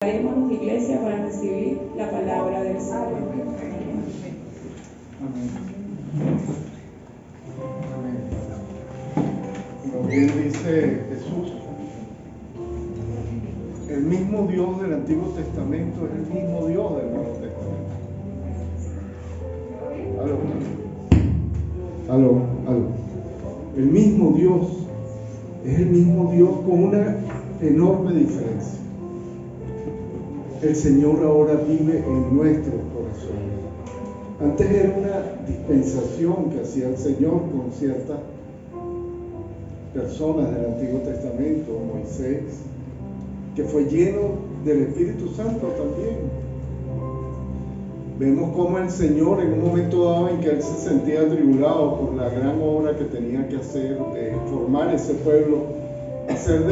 Preparémonos, iglesia, para recibir la palabra del Señor. Amén. Amén. Como bien dice Jesús, el mismo Dios del Antiguo Testamento es el mismo Dios del Nuevo Testamento. Aló. El mismo Dios es el mismo Dios con una enorme diferencia. El Señor ahora vive en nuestros corazones. Antes era una dispensación que hacía el Señor con ciertas personas del Antiguo Testamento, Moisés, que fue lleno del Espíritu Santo también. Vemos cómo el Señor, en un momento dado en que él se sentía atribulado por la gran obra que tenía que hacer, de formar ese pueblo, hacer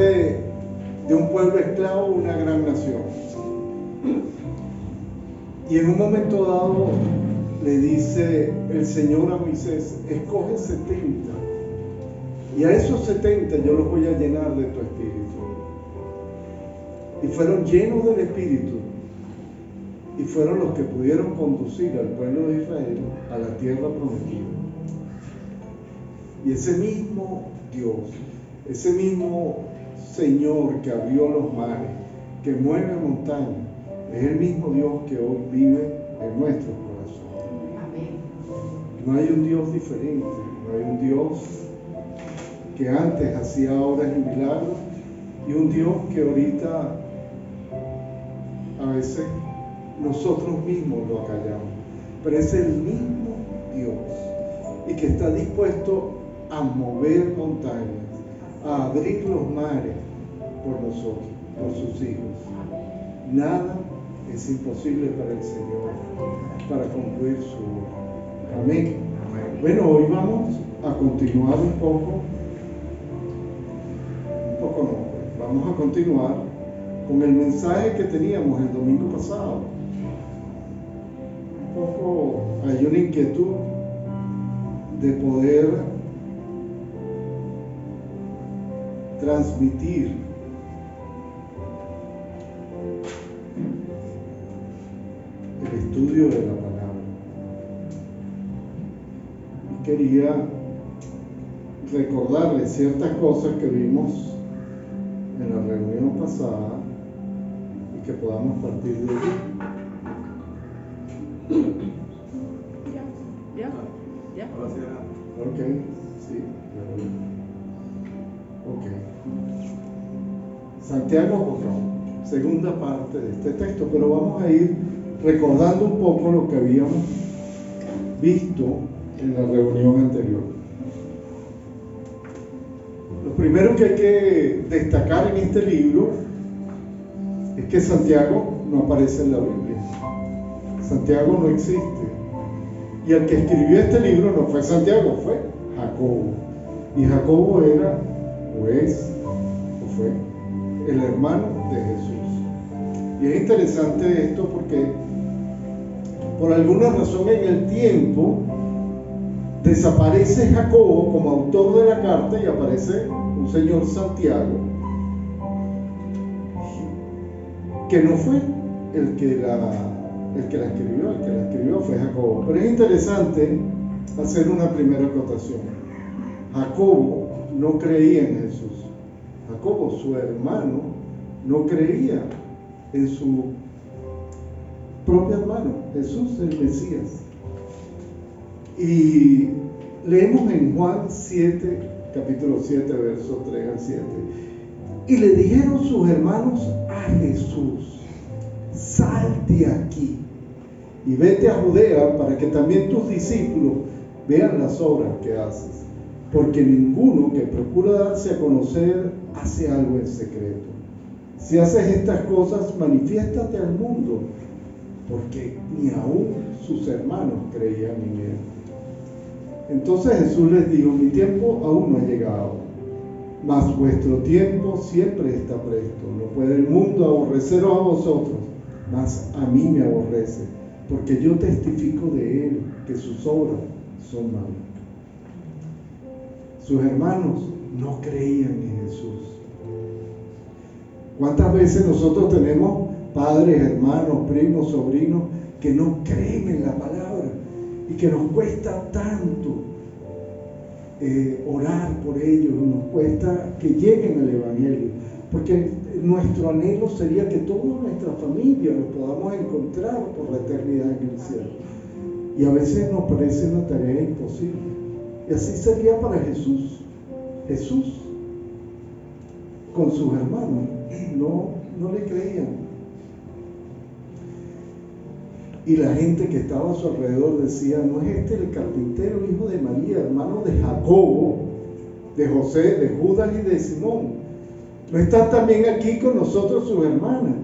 de un pueblo esclavo una gran nación. Y en un momento dado le dice el Señor a Moisés: escoge 70, y a esos 70 yo los voy a llenar de tu espíritu. Y fueron llenos del espíritu, y fueron los que pudieron conducir al pueblo de Israel a la tierra prometida. Y ese mismo Dios, ese mismo Señor que abrió los mares, que mueve montañas, es el mismo Dios que hoy vive en nuestros corazones. Amén. No hay un Dios diferente, no hay un Dios que antes hacía obras y milagros, y un Dios que ahorita a veces nosotros mismos lo acallamos, pero es el mismo Dios, y que está dispuesto a mover montañas, a abrir los mares por nosotros, por sus hijos. Nada es imposible para el Señor, para concluir su obra. Amén. Bueno, hoy vamos a continuar vamos a continuar con el mensaje que teníamos el domingo pasado. Hay una inquietud de poder transmitir el estudio de la palabra. Y quería recordarles ciertas cosas que vimos en la reunión pasada y que podamos partir de allí. ¿Ya? Ok, sí. Ok. Santiago, por favor. Segunda parte de este texto, pero vamos a ir recordando un poco lo que habíamos visto en la reunión anterior. Lo primero que hay que destacar en este libro es que Santiago no aparece en la Biblia. Santiago no existe. Y el que escribió este libro no fue Santiago, fue Jacobo. Y Jacobo era, fue el hermano de Jesús. Y es interesante esto porque por alguna razón en el tiempo desaparece Jacobo como autor de la carta y aparece un señor Santiago, que no fue el que la escribió fue Jacobo. Pero es interesante hacer una primera acotación. Jacobo no creía en Jesús. Jacobo, su hermano, no creía en su propio hermano, Jesús el Mesías. Y leemos en Juan 7, capítulo 7, verso 3 al 7. Y le dijeron sus hermanos a Jesús: sal de aquí y vete a Judea para que también tus discípulos vean las obras que haces, porque ninguno que procura darse a conocer hace algo en secreto. Si haces estas cosas, manifiéstate al mundo, porque ni aún sus hermanos creían en él. Entonces Jesús les dijo: mi tiempo aún no ha llegado, mas vuestro tiempo siempre está presto. No puede el mundo aborreceros a vosotros, mas a mí me aborrece, porque yo testifico de él que sus obras son malas. Sus hermanos no creían en Jesús. ¿Cuántas veces nosotros tenemos padres, hermanos, primos, sobrinos, que no creen en la palabra y que nos cuesta tanto orar por ellos, nos cuesta que lleguen al Evangelio, porque nuestro anhelo sería que toda nuestra familia nos podamos encontrar por la eternidad en el cielo, y a veces nos parece una tarea imposible. Y así sería para Jesús. Jesús con sus hermanos no le creían. Y la gente que estaba a su alrededor decía: ¿no es este el carpintero, hijo de María, hermano de Jacobo, de José, de Judas y de Simón? ¿No está también aquí con nosotros sus hermanas?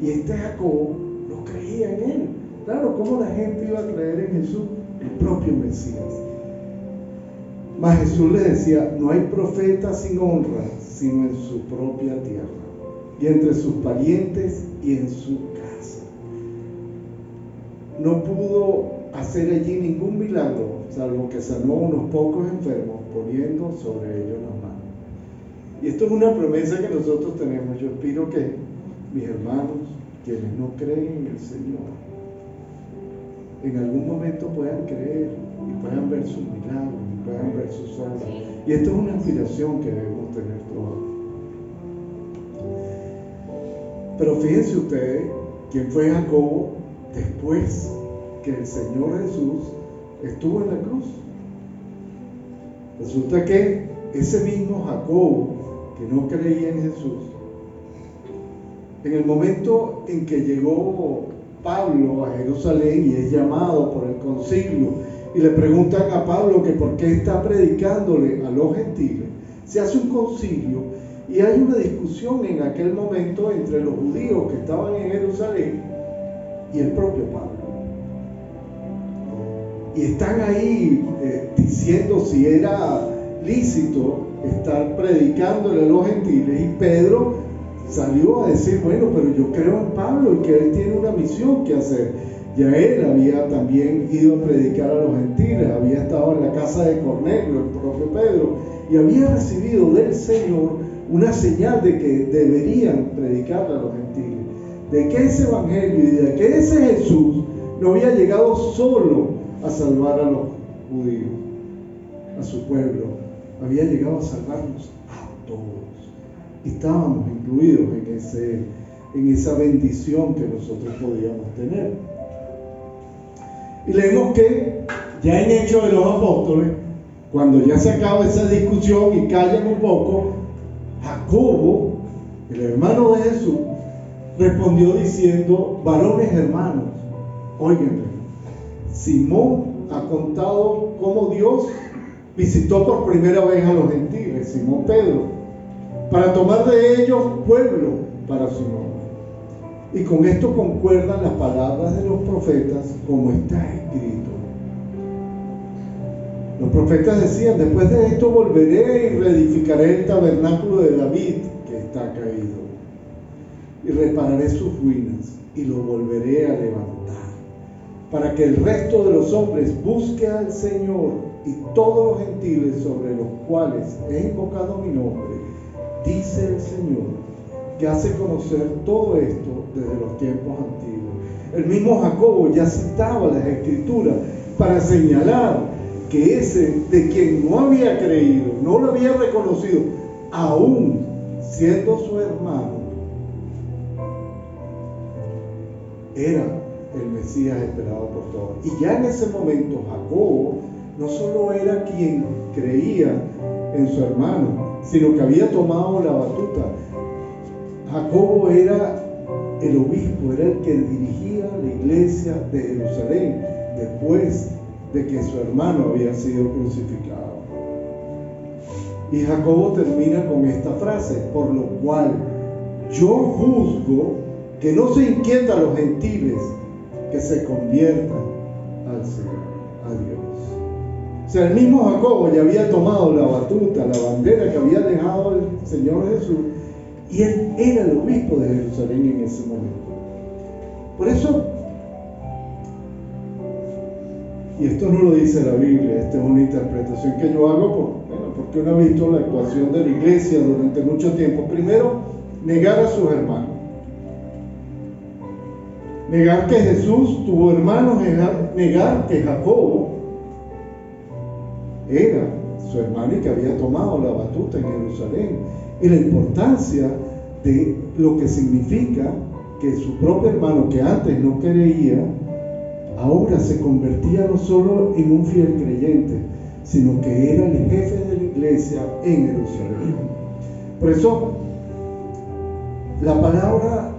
Y este Jacobo no creía en él. Claro, ¿cómo la gente iba a creer en Jesús, el propio Mesías? Mas Jesús les decía: no hay profeta sin honra, sino en su propia tierra, y entre sus parientes y en su casa. No pudo hacer allí ningún milagro, salvo que sanó a unos pocos enfermos, poniendo sobre ellos las manos. Y esto es una promesa que nosotros tenemos. Yo espero que mis hermanos, quienes no creen en el Señor, en algún momento puedan creer y puedan ver sus milagros, y puedan ver sus obras. Y esto es una aspiración que debemos tener todos. Pero fíjense ustedes quién fue Jacobo después que el Señor Jesús estuvo en la cruz. Resulta que ese mismo Jacobo que no creía en Jesús, en el momento en que llegó Pablo a Jerusalén y es llamado por el concilio, y le preguntan a Pablo que por qué está predicándole a los gentiles, se hace un concilio y hay una discusión en aquel momento entre los judíos que estaban en Jerusalén y el propio Pablo. Y están ahí diciendo si era lícito estar predicándole a los gentiles, y Pedro salió a decir: bueno, pero yo creo en Pablo y que él tiene una misión que hacer. Ya él había también ido a predicar a los gentiles, había estado en la casa de Cornelio, el propio Pedro, y había recibido del Señor una señal de que deberían predicarle a los gentiles, de que ese evangelio y de que ese Jesús no había llegado solo a salvar a los judíos, a su pueblo, había llegado a salvarnos a todos. Y estábamos incluidos en esa bendición que nosotros podíamos tener. Y leemos que ya en Hechos de los Apóstoles, cuando ya se acaba esa discusión y callan un poco, Jacobo, el hermano de Jesús, respondió diciendo: varones hermanos, óiganme, Simón ha contado cómo Dios visitó por primera vez a los gentiles, Simón Pedro, para tomar de ellos pueblo para su nombre. Y con esto concuerdan las palabras de los profetas, como está escrito. Los profetas decían: después de esto volveré y reedificaré el tabernáculo de David, que está caído, y repararé sus ruinas, y lo volveré a levantar, para que el resto de los hombres busque al Señor, y todos los gentiles sobre los cuales he invocado mi nombre, dice el Señor, que hace conocer todo esto desde los tiempos antiguos. El mismo Jacobo ya citaba las Escrituras para señalar que ese de quien no había creído, no lo había reconocido, aún siendo su hermano, era el Mesías esperado por todos. Y ya en ese momento Jacobo no solo era quien creía en su hermano, sino que había tomado la batuta. Jacobo era el obispo, era el que dirigía la iglesia de Jerusalén después de que su hermano había sido crucificado. Y Jacobo termina con esta frase: por lo cual yo juzgo que no se inquietan los gentiles, que se conviertan al Señor, a Dios. O sea, el mismo Jacobo ya había tomado la batuta, la bandera que había dejado el Señor Jesús, y él era el obispo de Jerusalén en ese momento. Por eso, y esto no lo dice la Biblia, esta es una interpretación que yo hago porque uno ha visto la actuación de la iglesia durante mucho tiempo. Primero, negar a sus hermanos. Negar que Jesús tuvo hermanos es negar que Jacobo era su hermano y que había tomado la batuta en Jerusalén. Y la importancia de lo que significa que su propio hermano, que antes no creía, ahora se convertía no solo en un fiel creyente, sino que era el jefe de la iglesia en Jerusalén. Por eso, la palabra,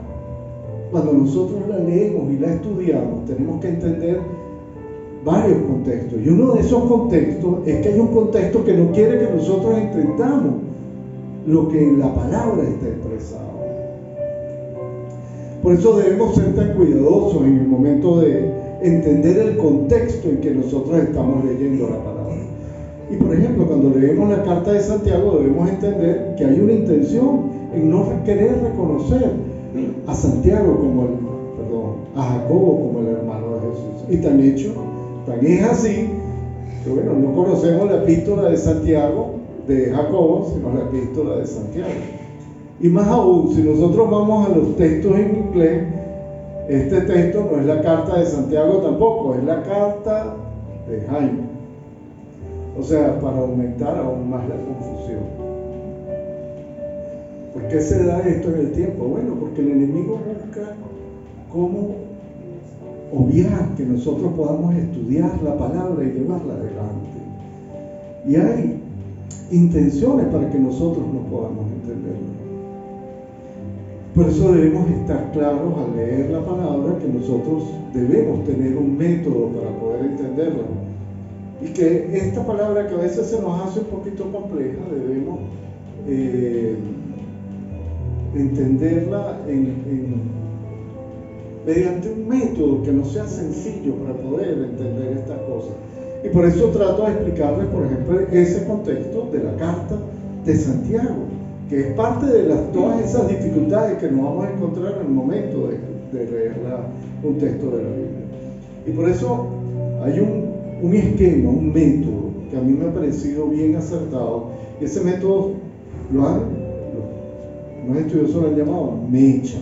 cuando nosotros la leemos y la estudiamos, tenemos que entender varios contextos. Y uno de esos contextos es que hay un contexto que no quiere que nosotros entendamos lo que en la palabra está expresado. Por eso debemos ser tan cuidadosos en el momento de entender el contexto en que nosotros estamos leyendo la palabra. Y por ejemplo, cuando leemos la carta de Santiago, debemos entender que hay una intención en no querer reconocer a Santiago a Jacobo como el hermano de Jesús. Y tan es así, que bueno, no conocemos la epístola de Santiago, de Jacobo, sino la epístola de Santiago. Y más aún, si nosotros vamos a los textos en inglés, este texto no es la carta de Santiago tampoco, es la carta de Jaime. O sea, para aumentar aún más la confusión. ¿Por qué se da esto en el tiempo? Bueno, porque el enemigo busca cómo obviar que nosotros podamos estudiar la palabra y llevarla adelante. Y hay intenciones para que nosotros no podamos entenderla. Por eso debemos estar claros al leer la palabra que nosotros debemos tener un método para poder entenderla. Y que esta palabra que a veces se nos hace un poquito compleja, debemos entenderla mediante un método que no sea sencillo para poder entender estas cosas. Y por eso trato de explicarles, por ejemplo, ese contexto de la carta de Santiago, que es parte de todas esas dificultades que nos vamos a encontrar en el momento de leer un texto de la Biblia. Y por eso hay un esquema, un método que a mí me ha parecido bien acertado, y ese método los estudiosos lo han llamado mecha.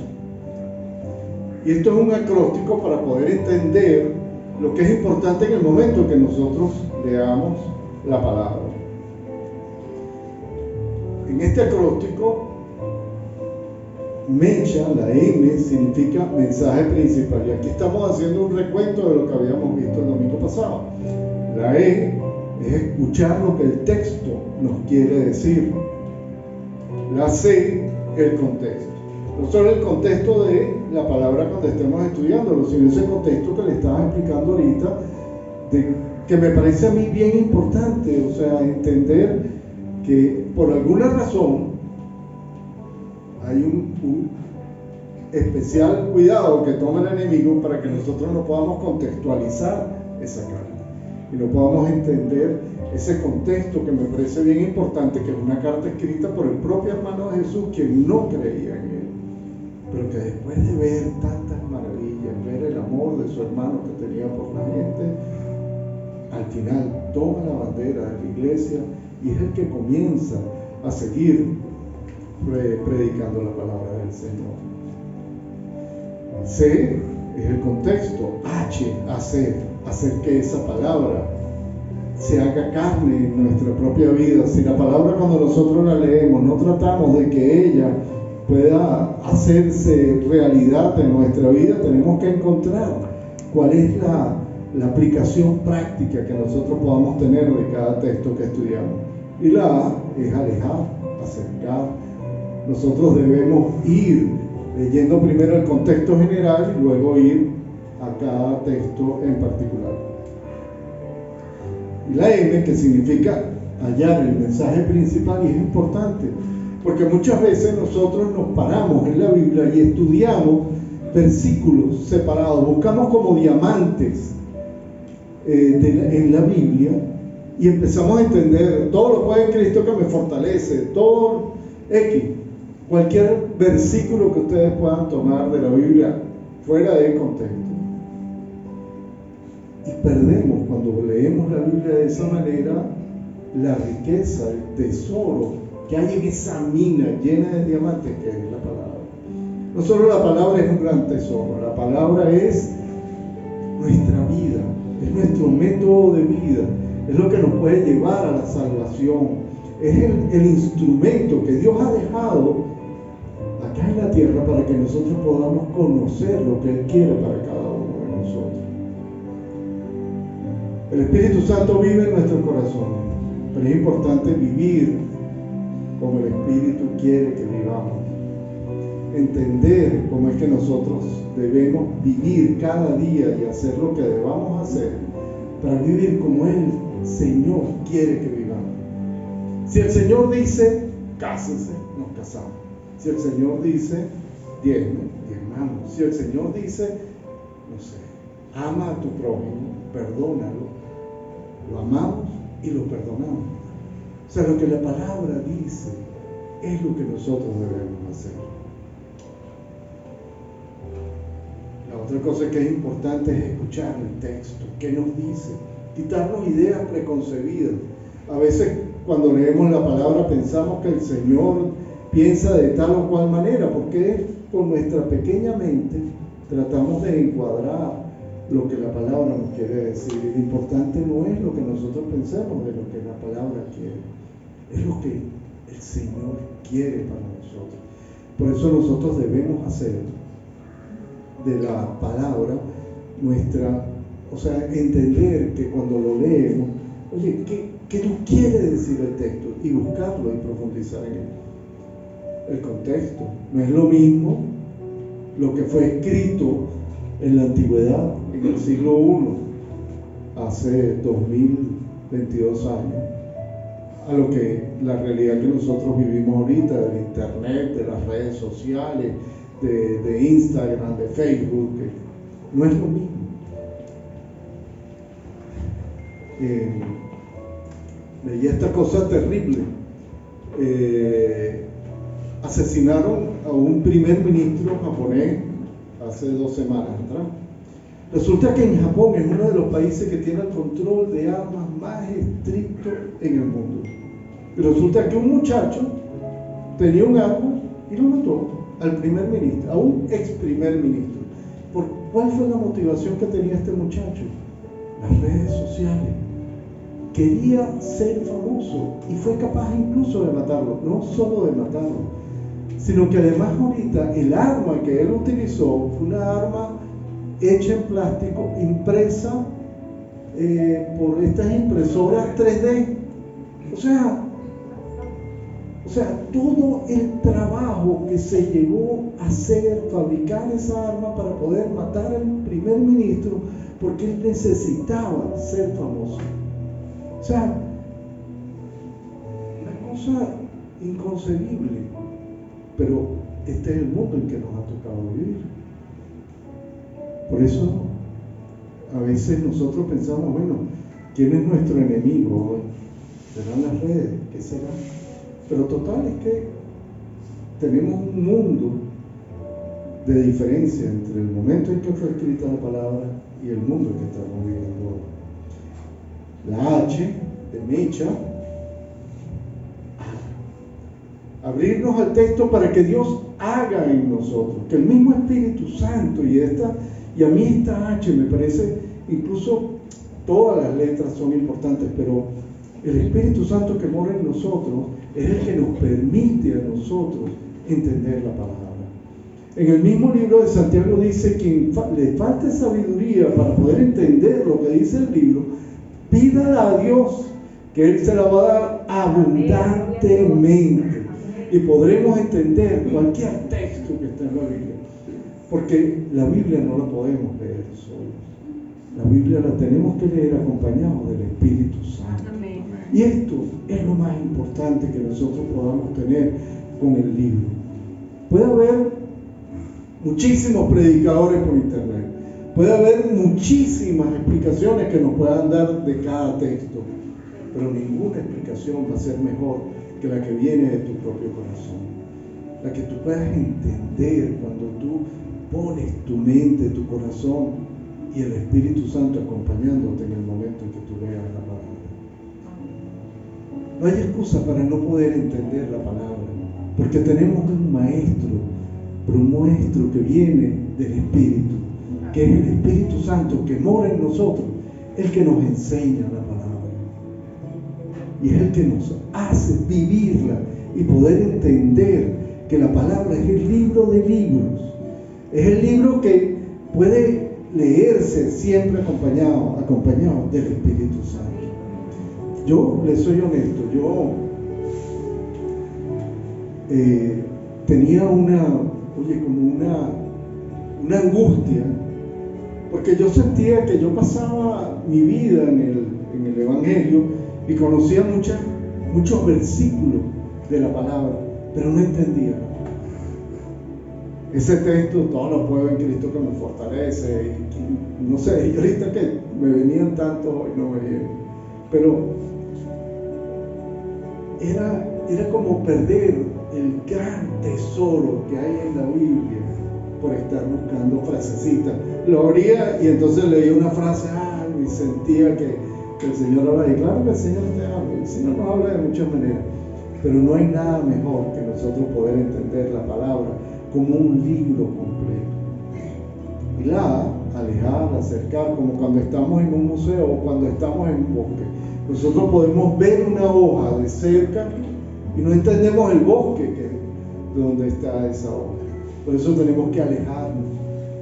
Y esto es un acróstico para poder entender lo que es importante en el momento que nosotros leamos la palabra. En este acróstico, mecha, la M, significa mensaje principal. Y aquí estamos haciendo un recuento de lo que habíamos visto el domingo pasado. La E es escuchar lo que el texto nos quiere decir. La C, el contexto. No solo el contexto de la palabra cuando estemos estudiándolo, sino ese contexto que le estaba explicando ahorita, que me parece a mí bien importante, o sea, entender que por alguna razón hay un especial cuidado que toma el enemigo para que nosotros no podamos contextualizar esa carta y no podamos entender ese contexto que me parece bien importante, que es una carta escrita por el propio hermano de Jesús, quien no creía en él, pero que después de ver tantas maravillas, ver el amor de su hermano que tenía por la gente, al final toma la bandera de la iglesia y es el que comienza a seguir predicando la palabra del Señor. C es el contexto. H, hacer que esa palabra se haga carne en nuestra propia vida. Si la palabra, cuando nosotros la leemos, no tratamos de que ella pueda hacerse realidad en nuestra vida, tenemos que encontrar cuál es la aplicación práctica que nosotros podamos tener de cada texto que estudiamos. Y la A es alejar, acercar. Nosotros debemos ir leyendo primero el contexto general y luego ir a cada texto en particular. Y la M, que significa hallar el mensaje principal, y es importante porque muchas veces nosotros nos paramos en la Biblia y estudiamos versículos separados, buscamos como diamantes en la Biblia y empezamos a entender todo lo cual es Cristo que me fortalece, todo cualquier versículo que ustedes puedan tomar de la Biblia fuera de contexto. Y perdemos, cuando leemos la Biblia de esa manera, la riqueza, el tesoro que hay en esa mina llena de diamantes que es la palabra. No solo la palabra es un gran tesoro, la palabra es nuestra vida, es nuestro método de vida, es lo que nos puede llevar a la salvación, es el instrumento que Dios ha dejado acá en la tierra para que nosotros podamos conocer lo que Él quiere para cada uno de nosotros. El Espíritu Santo vive en nuestro corazón, pero es importante vivir como el Espíritu quiere que vivamos. Entender cómo es que nosotros debemos vivir cada día y hacer lo que debamos hacer para vivir como el Señor quiere que vivamos. Si el Señor dice, cásense, nos casamos. Si el Señor dice, diezmamos. Si el Señor dice, no sé, ama a tu prójimo, perdónalo, lo amamos y lo perdonamos. O sea, lo que la palabra dice es lo que nosotros debemos hacer. La otra cosa que es importante es escuchar el texto. ¿Qué nos dice? Quitarnos ideas preconcebidas. A veces cuando leemos la palabra pensamos que el Señor piensa de tal o cual manera, porque con nuestra pequeña mente tratamos de encuadrar lo que la palabra nos quiere decir. Y lo importante no es lo que nosotros pensemos de lo que la palabra quiere, es lo que el Señor quiere para nosotros. Por eso nosotros debemos hacer de la palabra nuestra, o sea, entender que cuando lo leemos, oye, ¿qué nos quiere decir el texto? Y buscarlo y profundizar en él. El contexto no es lo mismo lo que fue escrito en la antigüedad, en el siglo I, hace 2022 años, a lo que la realidad que nosotros vivimos ahorita, del internet, de las redes sociales, de Instagram, de Facebook, no es lo mismo. Leí esta cosa terrible. Asesinaron a un primer ministro japonés hace 2 semanas atrás. Resulta que en Japón es uno de los países que tiene el control de armas más estricto en el mundo. Y resulta que un muchacho tenía un arma y lo mató al primer ministro, a un ex primer ministro. ¿Cuál fue la motivación que tenía este muchacho? Las redes sociales. Quería ser famoso y fue capaz incluso de matarlo. No solo de matarlo, sino que además ahorita el arma que él utilizó fue una arma hecha en plástico, impresa por estas impresoras 3D. O sea, todo el trabajo que se llevó a hacer, fabricar esa arma para poder matar al primer ministro, porque él necesitaba ser famoso. O sea, una cosa inconcebible, pero este es el mundo en que nos ha tocado vivir. Por eso, a veces nosotros pensamos, bueno, ¿quién es nuestro enemigo hoy? ¿Serán las redes? ¿Qué será? Pero total es que tenemos un mundo de diferencia entre el momento en que fue escrita la palabra y el mundo en que estamos viviendo hoy. La H de mecha, abrirnos al texto para que Dios haga en nosotros, que el mismo Espíritu Santo y a mí esta H me parece, incluso todas las letras son importantes, pero el Espíritu Santo que mora en nosotros es el que nos permite a nosotros entender la palabra. En el mismo libro de Santiago dice: quien le falte sabiduría para poder entender lo que dice el libro, pídala a Dios, que Él se la va a dar abundantemente. Y podremos entender cualquier texto que está en la Biblia. Porque la Biblia no la podemos leer solos. La Biblia la tenemos que leer acompañados del Espíritu Santo. Amén. Y esto es lo más importante que nosotros podamos tener con el libro. Puede haber muchísimos predicadores por internet. Puede haber muchísimas explicaciones que nos puedan dar de cada texto. Pero ninguna explicación va a ser mejor que la que viene de tu propio corazón. La que tú puedas entender cuando tú pones tu mente, tu corazón y el Espíritu Santo acompañándote en el momento en que tú leas la palabra. No hay excusa para no poder entender la palabra, porque tenemos un maestro pero un maestro que viene del Espíritu, que es el Espíritu Santo que mora en nosotros, el que nos enseña la palabra y es el que nos hace vivirla y poder entender que la palabra es el libro de libros, es el libro que puede leerse siempre acompañado del Espíritu Santo. Yo les soy honesto, yo tenía como una angustia, porque yo sentía que yo pasaba mi vida en el Evangelio y conocía muchos versículos de la palabra, pero no entendía. Ese texto, todo lo puedo en Cristo que me fortalece, y no sé, y ahorita que me venían tanto y no me vienen, pero era como perder el gran tesoro que hay en la Biblia por estar buscando frasecitas. Lo abría y entonces leía una frase, y sentía que el Señor habla, y claro que el Señor te habla, el Señor nos habla de muchas maneras, pero no hay nada mejor que nosotros poder entender la palabra como un libro completo. Y alejar, acercar, como cuando estamos en un museo o cuando estamos en un bosque. Nosotros podemos ver una hoja de cerca y no entendemos el bosque donde está esa hoja. Por eso tenemos que alejarnos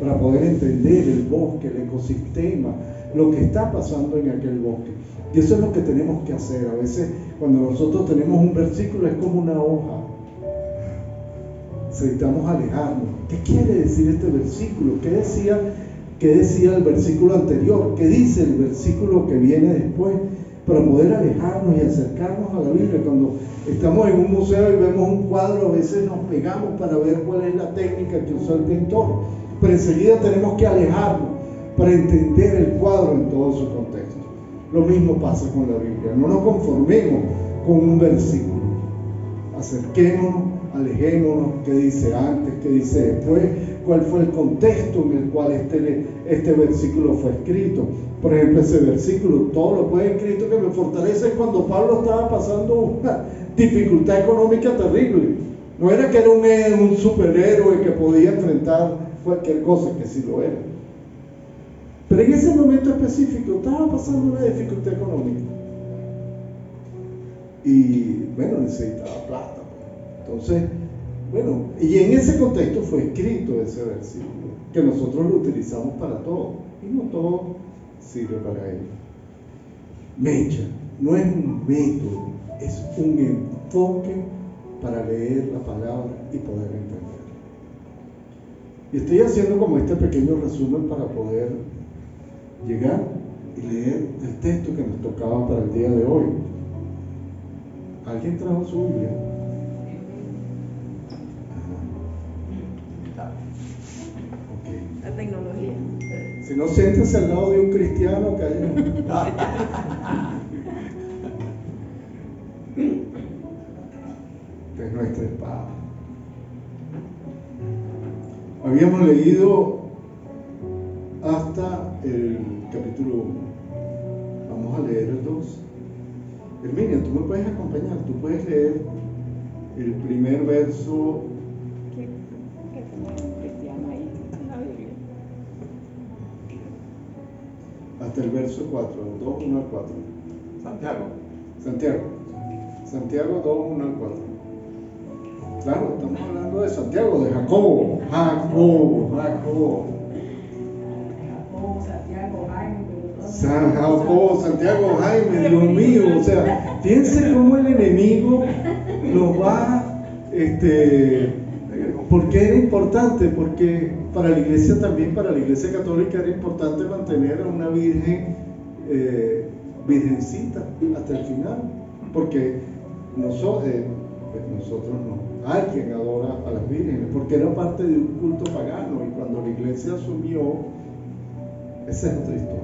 para poder entender el bosque, el ecosistema, lo que está pasando en aquel bosque. Y eso es lo que tenemos que hacer. A veces cuando nosotros tenemos un versículo es como una hoja. Necesitamos alejarnos. ¿Qué quiere decir este versículo? ¿Qué decía el versículo anterior? ¿Qué dice el versículo que viene después? Para poder alejarnos y acercarnos a la Biblia. Cuando estamos en un museo y vemos un cuadro, a veces nos pegamos para ver cuál es la técnica que usó el pintor, pero enseguida tenemos que alejarnos para entender el cuadro en todo su contexto. Lo mismo pasa con la Biblia. No nos conformemos con un versículo. Acerquémonos, alejémonos, qué dice antes, qué dice después, cuál fue el contexto en el cual este versículo fue escrito. Por ejemplo, ese versículo, todo lo fue escrito que me fortalece, cuando Pablo estaba pasando una dificultad económica terrible. No era que era un superhéroe que podía enfrentar cualquier cosa, que sí lo era. Pero en ese momento específico estaba pasando una dificultad económica. Y bueno, necesitaba plata. Entonces, bueno, y en ese contexto fue escrito ese versículo, que nosotros lo utilizamos para todo, y no todo sirve para ello. Mecha, no es un método, es un enfoque para leer la palabra y poder entenderla. Y estoy haciendo como este pequeño resumen para poder llegar y leer el texto que nos tocaba para el día de hoy. ¿Alguien trajo su Biblia? La tecnología. Si no, siéntese al lado de un cristiano que haya. Esta es nuestra espada. Habíamos leído hasta el capítulo 1. Vamos a leer el 2. Herminia, tú me puedes acompañar, tú puedes leer el primer verso. ¿Qué como un cristiano ahí en la Biblia? Hasta el verso 4, 2, 1 al 4. Santiago 2, 1 al 4. Claro, estamos hablando de Santiago, de Jacobo, Santiago, Jaime, Dios mío. O sea, fíjense cómo el enemigo nos va, porque era importante, porque para la iglesia también, para la iglesia católica era importante mantener a una virgen, virgencita hasta el final, porque nosotros no, hay quien adora a las vírgenes, porque era parte de un culto pagano, y cuando la iglesia asumió, esa es otra historia.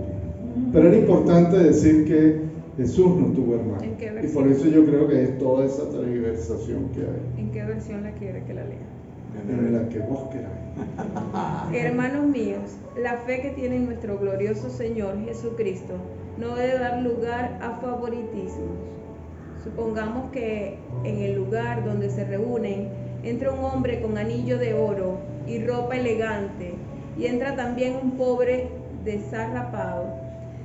Pero era importante decir que Jesús no tuvo hermano, y por eso yo creo que es toda esa transversación que hay. ¿En qué versión la quiere que la lea? En la que vos queráis. Hermanos míos, la fe que tiene nuestro glorioso Señor Jesucristo no debe dar lugar a favoritismos. Supongamos que en el lugar donde se reúnen entra un hombre con anillo de oro y ropa elegante, y entra también un pobre desarrapado.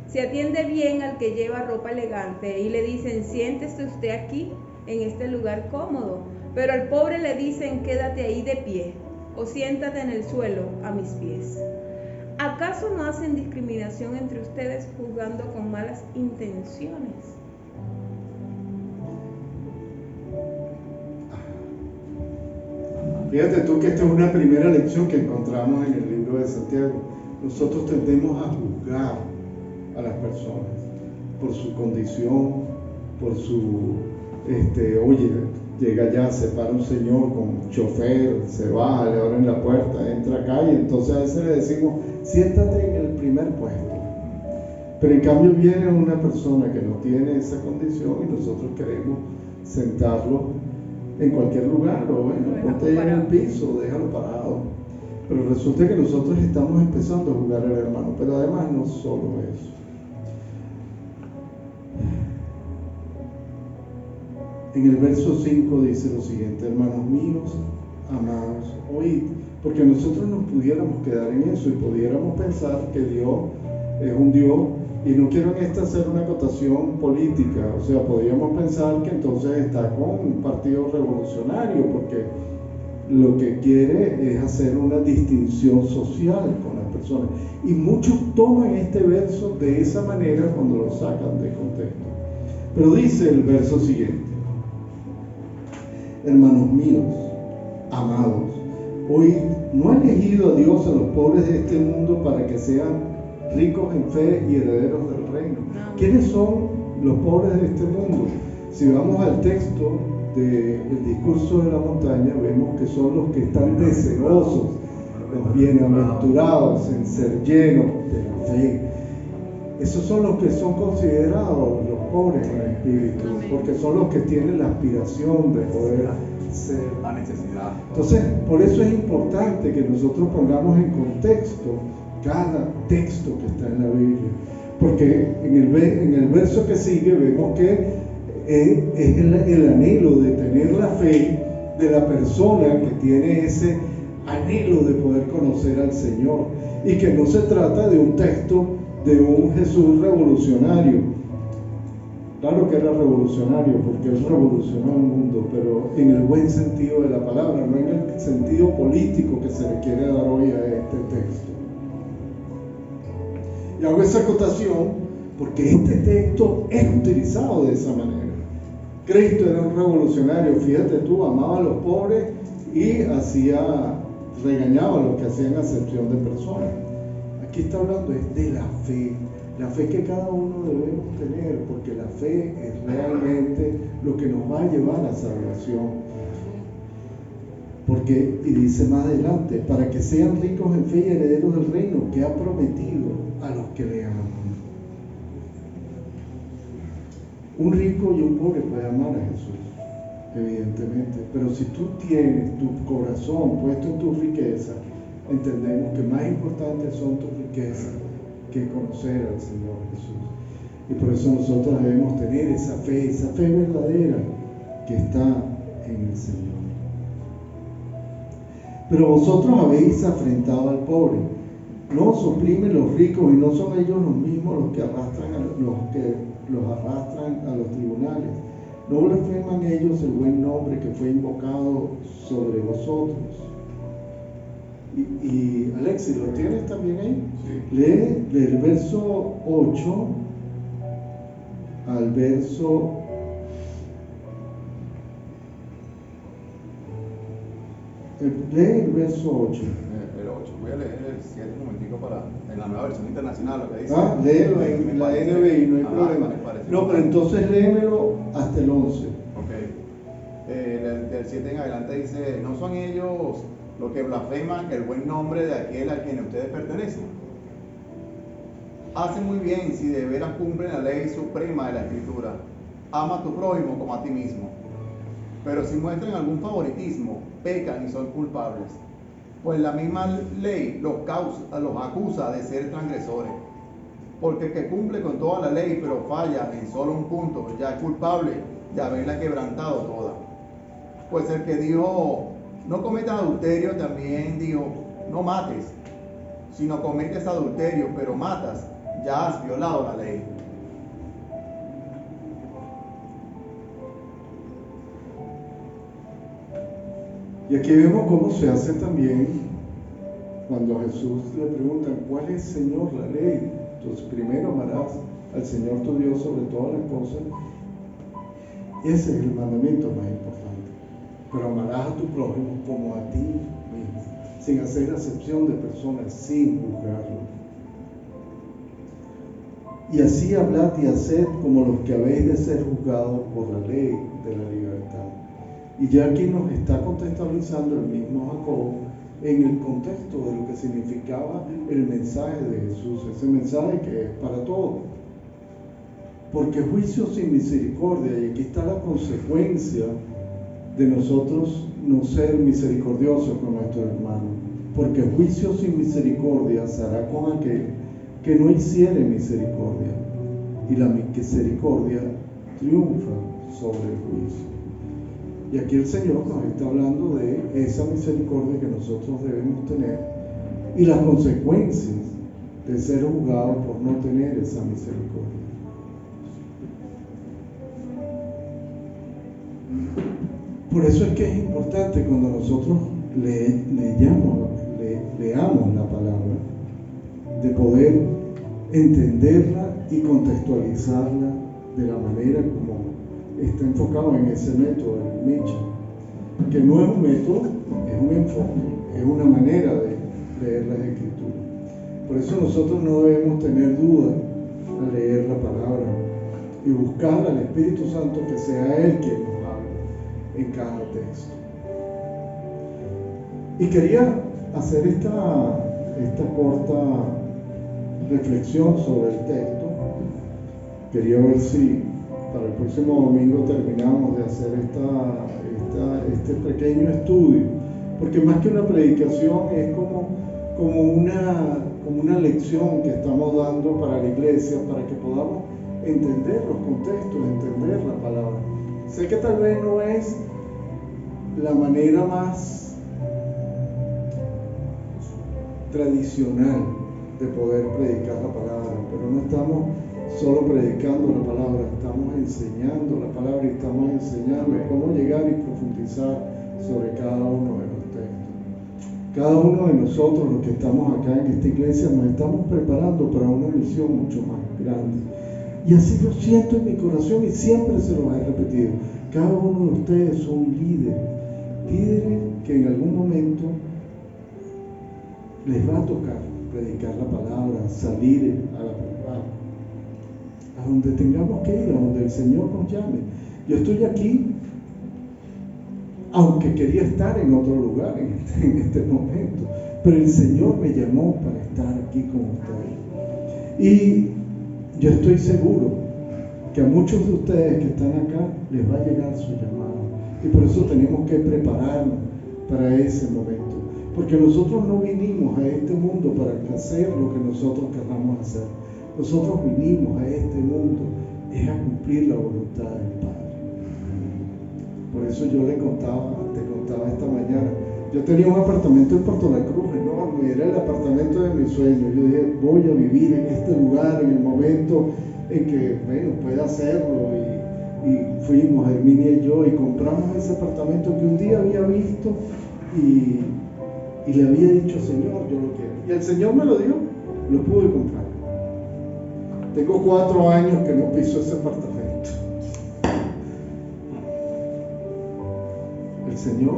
Se atiende bien al que lleva ropa elegante y le dicen: siéntese usted aquí, en este lugar cómodo. Pero al pobre le dicen: quédate ahí de pie, o siéntate en el suelo a mis pies. ¿Acaso no hacen discriminación entre ustedes, juzgando con malas intenciones? Fíjate tú que esta es una primera lección que encontramos en el libro de Santiago. Nosotros tendemos a juzgar a las personas por su condición, por su, oye, llega allá, se para un señor con chofer, se baja, le abren la puerta, entra acá, y entonces a veces le decimos: siéntate en el primer puesto. Pero en cambio viene una persona que no tiene esa condición y nosotros queremos sentarlo en cualquier lugar, o bueno, ponte ahí en el piso, déjalo parado. Pero resulta que nosotros estamos empezando a juzgar al hermano. Pero además no solo eso. En el verso 5 dice lo siguiente: hermanos míos, amados, oíd, porque nosotros nos pudiéramos quedar en eso y pudiéramos pensar que Dios es un Dios, y no quiero en esta hacer una acotación política, o sea, podríamos pensar que entonces está con un partido revolucionario, porque lo que quiere es hacer una distinción social con las personas, y muchos toman este verso de esa manera cuando lo sacan de contexto. Pero dice el verso siguiente: hermanos míos, amados, hoy no ha elegido a Dios a los pobres de este mundo para que sean ricos en fe y herederos del reino. ¿Quiénes son los pobres de este mundo? Si vamos al texto del discurso de la montaña, vemos que son los que están deseosos, los bienaventurados en ser llenos de la fe. Esos son los que son considerados los pobres en espíritu, porque son los que tienen la aspiración de poder ser la necesidad. Entonces, por eso es importante que nosotros pongamos en contexto cada texto que está en la Biblia, porque en el verso que sigue vemos que es el anhelo de tener la fe de la persona que tiene ese anhelo de poder conocer al Señor, y que no se trata de un texto de un Jesús revolucionario. Claro que era revolucionario porque él revolucionó el mundo, pero en el buen sentido de la palabra, no en el sentido político que se le quiere dar hoy a este texto. Y hago esa acotación porque este texto es utilizado de esa manera. Cristo era un revolucionario, fíjate tú, amaba a los pobres y regañaba a los que hacían acepción de personas. Aquí está hablando de la fe que cada uno debemos tener, porque la fe es realmente lo que nos va a llevar a salvación. Porque, y dice más adelante, para que sean ricos en fe y herederos del reino que ha prometido a los que le aman. Un rico y un pobre puede amar a Jesús, evidentemente, pero si tú tienes tu corazón puesto en tu riqueza, entendemos que más importantes son tus riquezas que conocer al Señor Jesús. Y por eso nosotros debemos tener esa fe verdadera que está en el Señor. Pero vosotros habéis afrentado al pobre, no os oprimen los ricos, y no son ellos los mismos los que los arrastran a los tribunales. No blasfeman ellos el buen nombre que fue invocado sobre vosotros. Y Alexis, ¿lo tienes también ahí? Sí. Lee del verso 8 al verso 8. Lee el verso 8. El 8. Voy a leer el 7 un momentico en la nueva versión internacional, lo que dice. Léelo en la NBI, no hay problema. No, pero entonces léemelo hasta el 11. Ok. Del 7 en adelante dice: ¿no son ellos los que blasfeman el buen nombre de aquel a quien ustedes pertenecen? Hacen muy bien si de veras cumplen la ley suprema de la Escritura: ama a tu prójimo como a ti mismo. Pero si muestran algún favoritismo, pecan y son culpables, pues la misma ley los acusa de ser transgresores. Porque el que cumple con toda la ley pero falla en solo un punto, ya es culpable de haberla quebrantado toda. Pues el que dijo: no cometas adulterio, también digo, no mates. Si no cometes adulterio, pero matas, ya has violado la ley. Y aquí vemos cómo se hace también cuando a Jesús le preguntan, ¿cuál es, Señor, la ley? Entonces, primero amarás al Señor tu Dios sobre todas las cosas. Ese es el mandamiento más importante. Pero amarás a tu prójimo como a ti mismo, sin hacer acepción de personas, sin juzgarlo. Y así hablad y haced como los que habéis de ser juzgados por la ley de la libertad. Y ya aquí nos está contextualizando el mismo Jacobo en el contexto de lo que significaba el mensaje de Jesús, ese mensaje que es para todos. Porque juicio sin misericordia, y aquí está la consecuencia de nosotros no ser misericordiosos con nuestros hermanos. Porque juicio sin misericordia se hará con aquel que no hiciere misericordia, y la misericordia triunfa sobre el juicio. Y aquí el Señor nos está hablando de esa misericordia que nosotros debemos tener y las consecuencias de ser juzgados por no tener esa misericordia. Por eso es que es importante cuando nosotros leamos la palabra, de poder entenderla y contextualizarla de la manera como está enfocado en ese método, el Micha, que no es un método, es un enfoque, es una manera de leer las Escrituras. Por eso nosotros no debemos tener duda al leer la palabra y buscar al Espíritu Santo que sea Él quien nos hable en cada texto. Y quería hacer esta corta reflexión sobre el texto. Quería ver si para el próximo domingo terminamos de hacer este pequeño estudio, porque más que una predicación es como una lección que estamos dando para la iglesia, para que podamos entender los contextos, entender la palabra. Sé que tal vez no es la manera más tradicional de poder predicar la palabra, pero no estamos solo predicando la palabra, estamos enseñando la palabra y estamos enseñando cómo llegar y profundizar sobre cada uno de los textos. Cada uno de nosotros, los que estamos acá en esta iglesia, nos estamos preparando para una misión mucho más grande. Y así lo siento en mi corazón y siempre se lo he repetido. Cada uno de ustedes son líderes que en algún momento les va a tocar predicar la palabra, salir a donde tengamos que ir, a donde el Señor nos llame. Yo estoy aquí, aunque quería estar en otro lugar en este momento, pero el Señor me llamó para estar aquí con ustedes. Y yo estoy seguro que a muchos de ustedes que están acá les va a llegar su llamado. Y por eso tenemos que prepararnos para ese momento. Porque nosotros no vinimos a este mundo para hacer lo que nosotros queramos hacer. Nosotros vinimos a este mundo es a cumplir la voluntad del Padre. Por eso yo te contaba esta mañana. Yo tenía un apartamento en Puerto La Cruz enorme, era el apartamento de mis sueños. Yo dije, voy a vivir en este lugar en el momento en que, pueda hacerlo. Y fuimos, Herminia y yo, y compramos ese apartamento que un día había visto y le había dicho, Señor, yo lo quiero. Y el Señor me lo dio, lo pude comprar. Tengo 4 años que no piso ese apartamento. El Señor,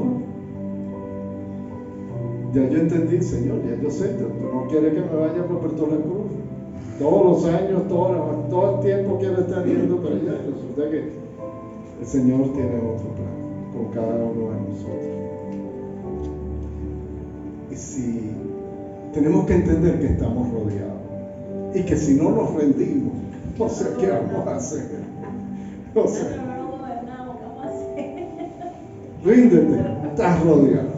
ya yo entendí, Señor, ya yo sé, tú no quieres que me vaya para Puerto La Cruz. Todos los años, todo el tiempo quiero estar yendo para allá. Resulta que el Señor tiene otro plan con cada uno de nosotros. Y si tenemos que entender que estamos rodeados y que si no nos rendimos, no sé qué vamos a hacer. No sé. Ríndete, estás rodeado.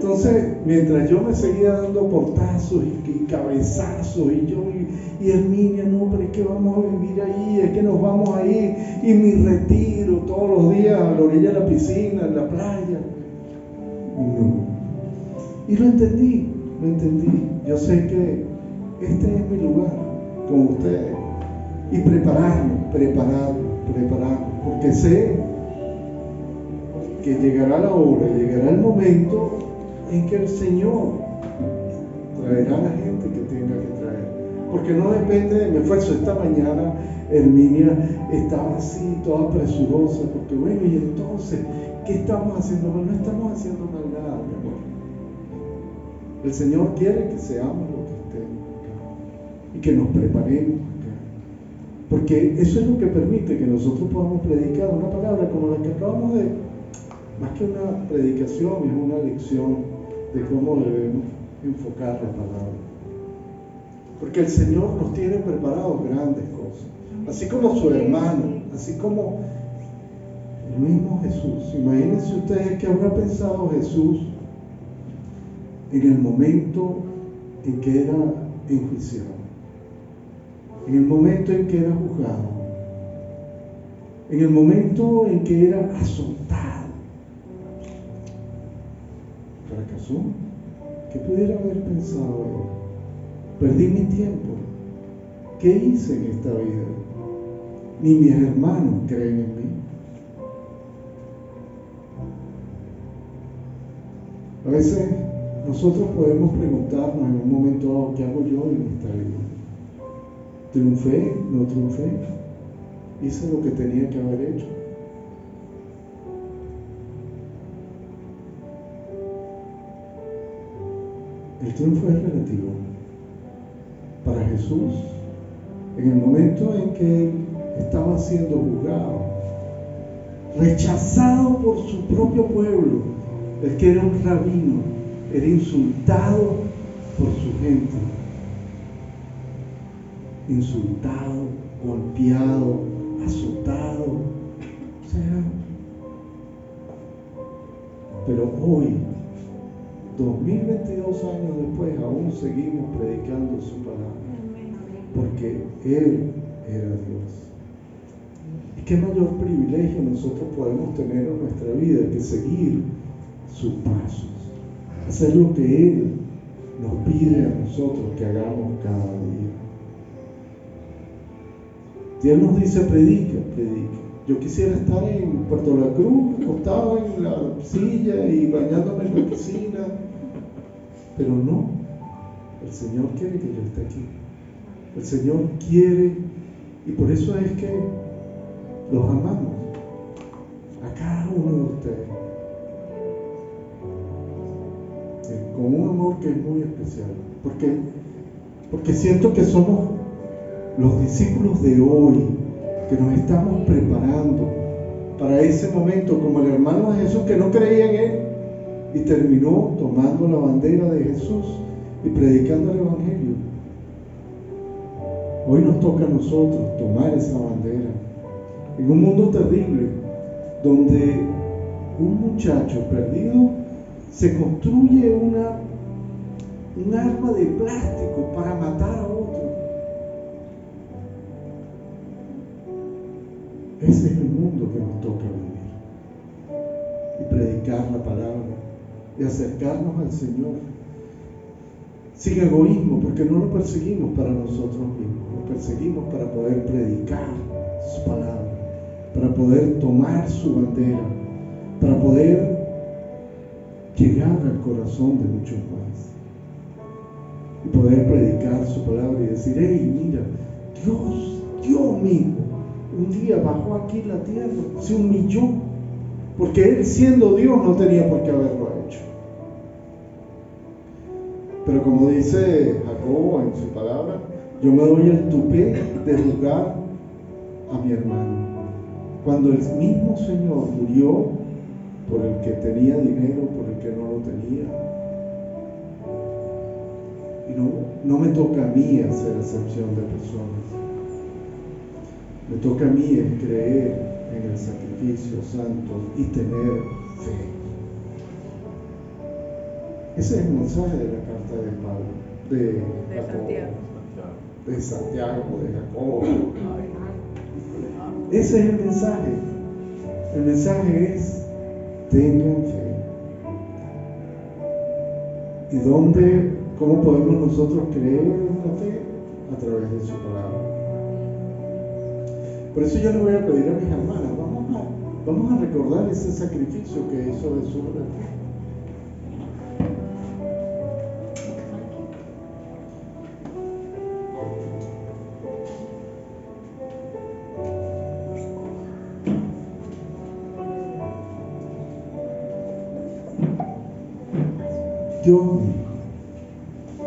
Entonces, mientras yo me seguía dando portazos y cabezazos, y Herminia, no, pero es que vamos a vivir ahí, es que nos vamos a ir, y mi retiro todos los días a la orilla de la piscina, en la playa. No. Y lo entendí. Yo sé que este es mi lugar con ustedes. Y prepararnos, porque sé que llegará la hora, llegará el momento en que el Señor traerá a la gente que tenga que traer, porque no depende de mi esfuerzo. Esta mañana Herminia estaba así, toda presurosa, porque bueno, y entonces, ¿qué estamos haciendo mal? No estamos haciendo mal nada, mi amor. El Señor quiere que seamos lo que estemos y que nos preparemos acá, porque eso es lo que permite que nosotros podamos predicar una palabra como la que acabamos de, más que una predicación, es una lección de cómo debemos enfocar la palabra. Porque el Señor nos tiene preparados grandes cosas, así como su hermano, así como el mismo Jesús. Imagínense ustedes que habrá pensado Jesús en el momento en que era enjuiciado, en el momento en que era juzgado, en el momento en que era azotado. ¿Fracasó? ¿Qué pudiera haber pensado él? Perdí mi tiempo. ¿Qué hice en esta vida? Ni mis hermanos creen en mí. A veces nosotros podemos preguntarnos en un momento dado, ¿qué hago yo en esta vida? ¿Triunfé? ¿No triunfé? ¿Hice lo que tenía que haber hecho? El triunfo es relativo. Para Jesús, en el momento en que él estaba siendo juzgado, rechazado por su propio pueblo, el que era un rabino, era insultado por su gente, insultado, golpeado, azotado, o sea, pero hoy, 2022 años después, aún seguimos predicando su palabra, porque Él era Dios. Y qué mayor privilegio nosotros podemos tener en nuestra vida que seguir sus pasos, hacer lo que Él nos pide a nosotros que hagamos cada día. Dios nos dice, predica. Yo quisiera estar en Puerto La Cruz, acostado en la silla y bañándome en la piscina, pero no, el Señor quiere que yo esté aquí. El Señor quiere, y por eso es que los amamos, a cada uno de ustedes, con un amor que es muy especial, porque siento que somos los discípulos de hoy, que nos estamos preparando para ese momento, como el hermano de Jesús que no creía en Él y terminó tomando la bandera de Jesús y predicando el Evangelio. Hoy nos toca a nosotros tomar esa bandera en un mundo terrible, donde un muchacho perdido se construye un arma de plástico para matar a otro. Ese es el mundo que nos toca vivir, y predicar la palabra y acercarnos al Señor sin egoísmo, porque no lo perseguimos para nosotros mismos, lo perseguimos para poder predicar su palabra, para poder tomar su bandera, para poder llegar al corazón de muchos más y poder predicar su palabra y decir, hey, mira, Dios mismo un día bajó aquí la tierra, se humilló, porque Él, siendo Dios, no tenía por qué haberlo hecho. Pero como dice Jacobo en su palabra, yo me doy el tupé de juzgar a mi hermano, cuando el mismo Señor murió por el que tenía dinero, por el que no lo tenía. Y no me toca a mí hacer excepción de personas. Me toca a mí es creer en el sacrificio santo y tener fe. Ese es el mensaje de la carta de Pablo, de Santiago. De Santiago, de Jacobo. Ese es el mensaje. El mensaje es: tengan fe. ¿Y cómo podemos nosotros creer en la fe? A través de su palabra. Por eso yo le voy a pedir a mis hermanas, vamos a recordar ese sacrificio que hizo Jesús en la cruz.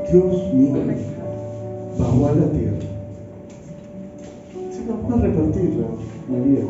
Dios mío, bajó a la tierra. Sí, vamos a repartirla, María.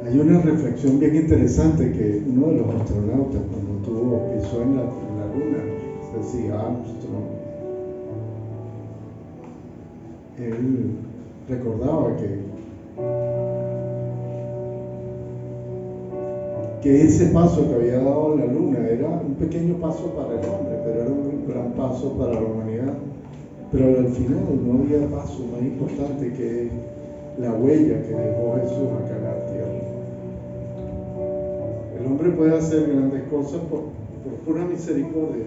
Hay una reflexión bien interesante que uno de los astronautas, cuando pisó en la luna, Neil Armstrong, él recordaba que ese paso que había dado la luna era un pequeño paso para el hombre, pero era un gran paso para la humanidad. Pero al final no había paso más importante que la huella que dejó Jesús acá en la tierra. El hombre puede hacer grandes cosas por pura misericordia,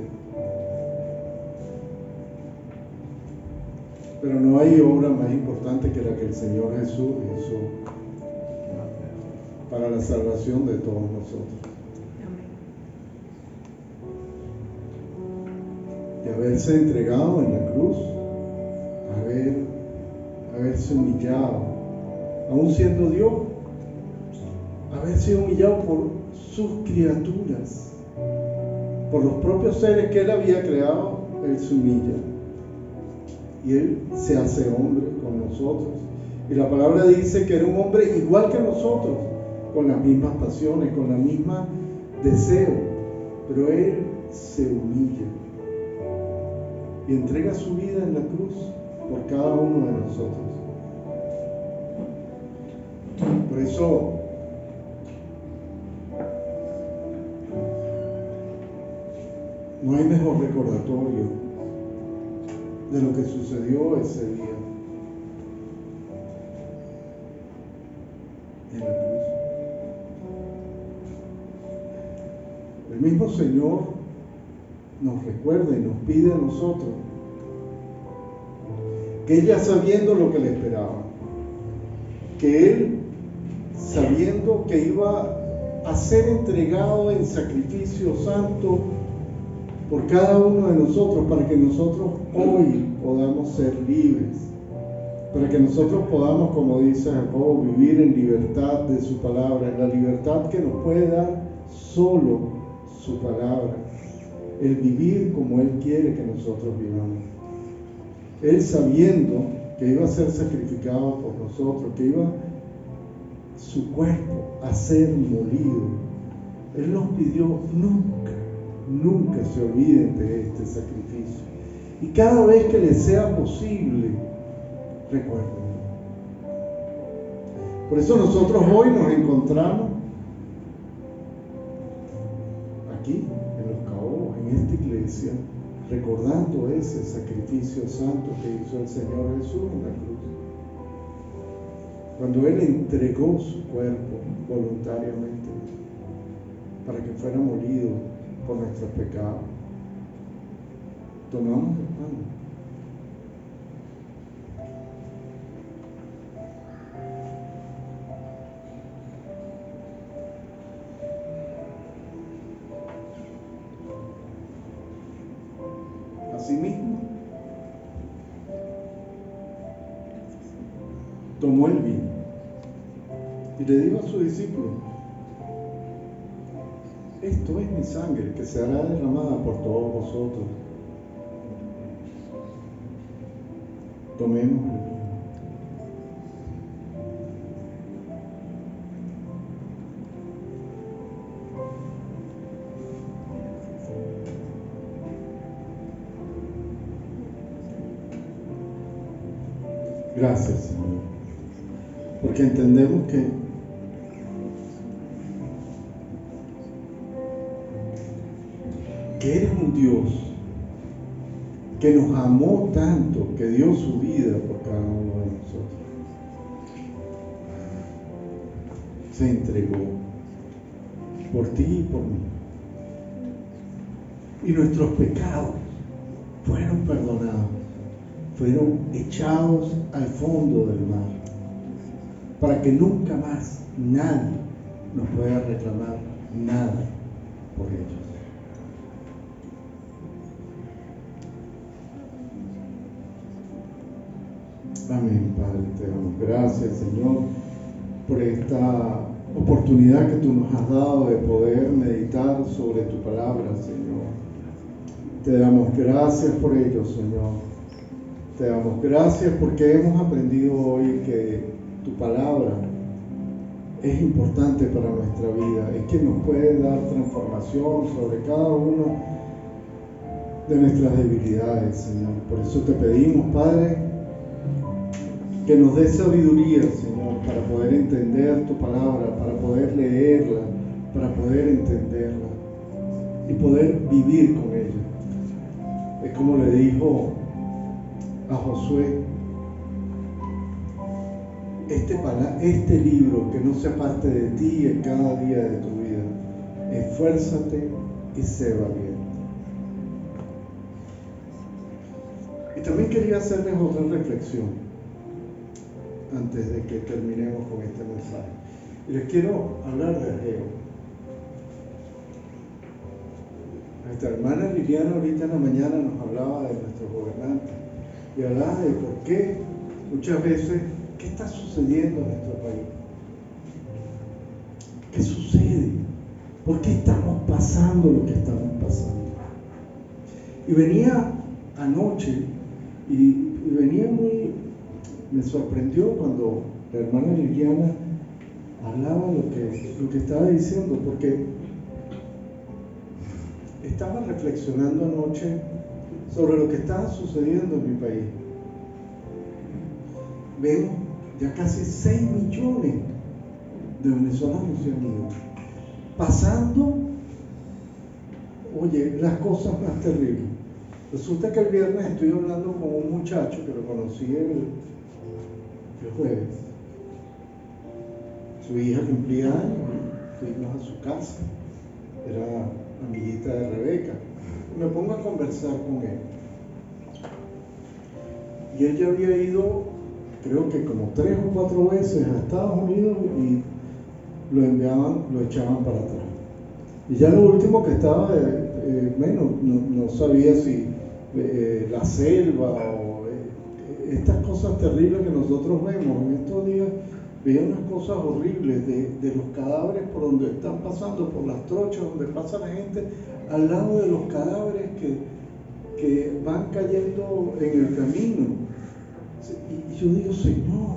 pero no hay obra más importante que la que el Señor Jesús hizo para la salvación de todos nosotros. Y haberse entregado en la cruz, haberse humillado, aún siendo Dios, haber sido humillado por sus criaturas, por los propios seres que Él había creado. Él se humilla y Él se hace hombre con nosotros, y la palabra dice que era un hombre igual que nosotros, con las mismas pasiones, con la misma deseo, pero Él se humilla y entrega su vida en la cruz por cada uno de nosotros. Por eso no hay mejor recordatorio de lo que sucedió ese día en la cruz. El mismo Señor nos recuerda y nos pide a nosotros que Él, ya sabiendo lo que le esperaba, que Él, sabiendo que iba a ser entregado en sacrificio santo por cada uno de nosotros, para que nosotros hoy podamos ser libres, para que nosotros podamos, como dice Jacobo, vivir en libertad de su palabra, en la libertad que nos puede dar solo su palabra, el vivir como Él quiere que nosotros vivamos. Él, sabiendo que iba a ser sacrificado por nosotros, que iba su cuerpo a ser molido, Él nos pidió: nunca se olviden de este sacrificio, y cada vez que les sea posible, recuerden. Por eso nosotros hoy nos encontramos aquí en Los Caobos, en esta iglesia, recordando ese sacrificio santo que hizo el Señor Jesús en la cruz, cuando Él entregó su cuerpo voluntariamente para que fuera molido por nuestros pecados. Tomamos el pan. Asimismo, tomó el vino y le dijo a sus discípulos: esto es mi sangre que será derramada por todos vosotros. Tomemos el vino. Gracias, Señor, porque entendemos que eres un Dios que nos amó tanto, que dio su vida por cada uno de nosotros. Se entregó por ti y por mí. Y nuestros pecados fueron perdonados, fueron echados al fondo del mar, para que nunca más nadie nos pueda reclamar nada por ellos. Amén, Padre, te damos gracias, Señor, por esta oportunidad que tú nos has dado de poder meditar sobre tu palabra, Señor. Te damos gracias por ello, Señor. Te damos gracias porque hemos aprendido hoy que tu palabra es importante para nuestra vida, es que nos puede dar transformación sobre cada una de nuestras debilidades, Señor. Por eso te pedimos, Padre, que nos dé sabiduría, Señor, para poder entender tu palabra, para poder leerla, para poder entenderla y poder vivir con ella. Es como le dijo a Josué: este libro que no se aparte de ti en cada día de tu vida, esfuérzate y sé valiente. Y también quería hacerles otra reflexión antes de que terminemos con este mensaje. Y les quiero hablar de Ageo. Nuestra hermana Liliana ahorita en la mañana nos hablaba de nuestros gobernantes y hablaba de por qué muchas veces, ¿qué está sucediendo en nuestro país? ¿Qué sucede? ¿Por qué estamos pasando lo que estamos pasando? Y venía anoche y venía me sorprendió cuando la hermana Liliana hablaba lo que estaba diciendo, porque estaba reflexionando anoche sobre lo que estaba sucediendo en mi país. Vemos ya casi 6 millones de venezolanos se han ido, pasando, oye, las cosas más terribles. Resulta que el viernes estoy hablando con un muchacho que lo conocí el jueves. Su hija cumplía años, fuimos a su casa, era amiguita de Rebeca. Me pongo a conversar con él. Y él ya había ido, creo que como 3 o 4 veces a Estados Unidos y lo echaban para atrás. Y ya lo último que estaba, no sabía si la selva o estas cosas terribles que nosotros vemos. En estos días veía unas cosas horribles de los cadáveres por donde están pasando, por las trochas donde pasa la gente, al lado de los cadáveres que van cayendo en el camino. Y yo digo, Señor,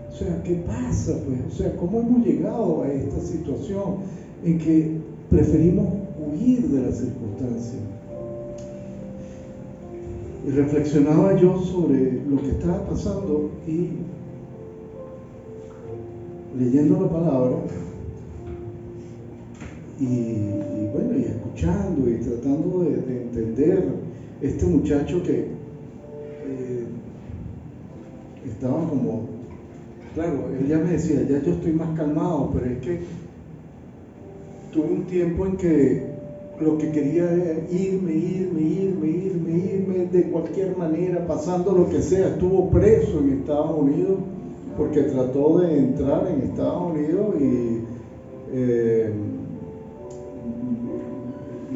o sea, ¿qué pasa? Pues, o sea, ¿cómo hemos llegado a esta situación en que preferimos huir de las circunstancias? Y reflexionaba yo sobre lo que estaba pasando y leyendo la palabra y bueno, y escuchando y tratando de entender este muchacho que estaba como, claro, él ya me decía, ya yo estoy más calmado, pero es que tuve un tiempo en que lo que quería era irme de cualquier manera, pasando lo que sea. Estuvo preso en Estados Unidos porque trató de entrar en Estados Unidos y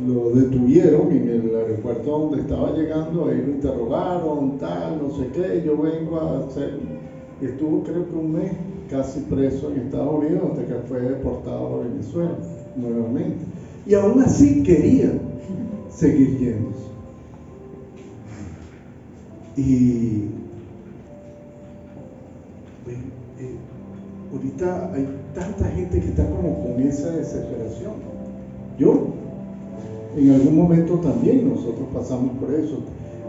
lo detuvieron en el aeropuerto donde estaba llegando, ahí lo interrogaron, tal, no sé qué, yo vengo a hacer, y estuvo creo que un mes casi preso en Estados Unidos hasta que fue deportado a Venezuela nuevamente. Y aún así quería seguir yéndose. Y ahorita hay tanta gente que está como con esa desesperación. Yo, en algún momento también nosotros pasamos por eso.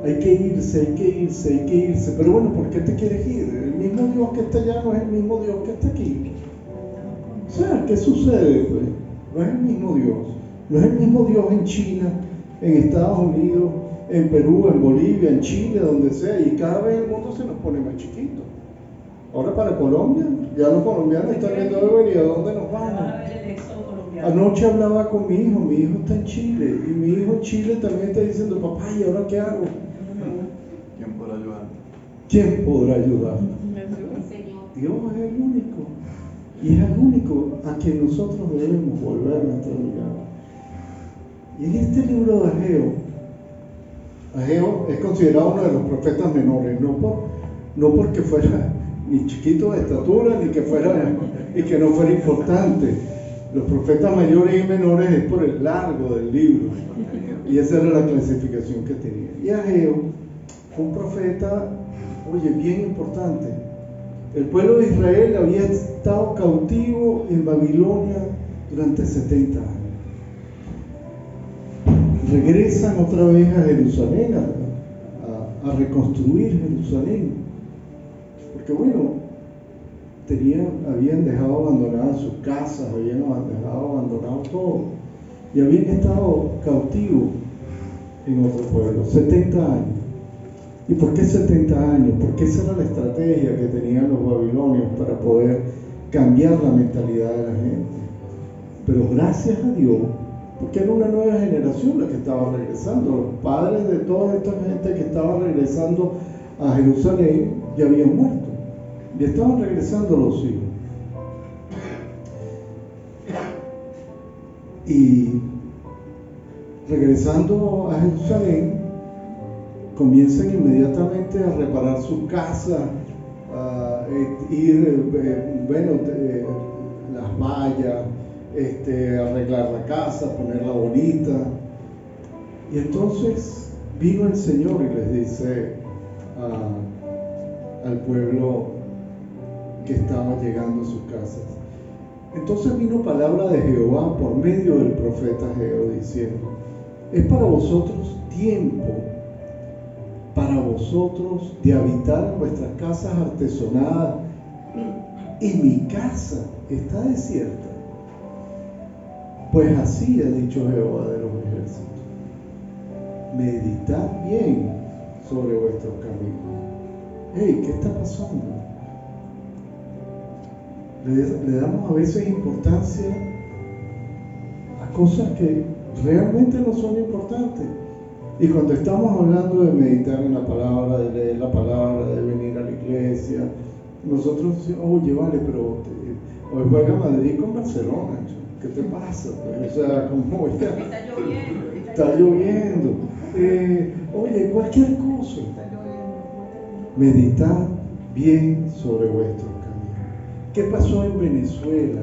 Hay que irse, hay que irse, hay que irse. Pero bueno, ¿por qué te quieres ir? El mismo Dios que está allá no es el mismo Dios que está aquí. O sea, ¿qué sucede? Pues no es el mismo Dios. No es el mismo Dios en China, en Estados Unidos, en Perú, en Bolivia, en Chile, donde sea. Y cada vez el mundo se nos pone más chiquito. Ahora para Colombia, ya los colombianos están viendo ¿a dónde nos vamos? Anoche hablaba con mi hijo está en Chile, y mi hijo en Chile también está diciendo, papá, ¿y ahora qué hago? ¿Quién podrá ayudar? ¿Quién podrá ayudar? Dios es el único, y es el único a quien nosotros debemos volver nuestra mirada. Y en este libro de Ageo es considerado uno de los profetas menores, no porque fuera ni chiquito de estatura, ni que no fuera importante. Los profetas mayores y menores es por el largo del libro, y esa era la clasificación que tenía. Y Ageo fue un profeta, bien importante. El pueblo de Israel había estado cautivo en Babilonia durante 70 años. Regresan otra vez a Jerusalén, a reconstruir Jerusalén, porque habían dejado abandonadas sus casas, habían dejado abandonado todo, y habían estado cautivos en otro pueblo, 70 años. ¿Y por qué 70 años? Porque esa era la estrategia que tenían los babilonios para poder cambiar la mentalidad de la gente. Pero gracias a Dios, porque era una nueva generación la que estaba regresando. Los padres de toda esta gente que estaba regresando a Jerusalén ya habían muerto, y estaban regresando los hijos. Y regresando a Jerusalén, comienzan inmediatamente a reparar sus casas, a las vallas, arreglar la casa, ponerla bonita. Y entonces vino el Señor y les dice al pueblo que estaba llegando a sus casas. Entonces vino palabra de Jehová por medio del profeta Ageo diciendo: es para vosotros tiempo, para vosotros de habitar en vuestras casas artesonadas, y mi casa está desierta. Pues así ha dicho Jehová de los ejércitos: meditad bien sobre vuestros caminos. ¿Qué está pasando? Le damos a veces importancia a cosas que realmente no son importantes. Y cuando estamos hablando de meditar en la palabra, de leer la palabra, de venir a la iglesia, nosotros decimos, vale, pero hoy juega Madrid con Barcelona, ¿qué te pasa? O sea, ¿cómo ya? Está lloviendo. Cualquier cosa. Meditad bien sobre vuestros caminos. ¿Qué pasó en Venezuela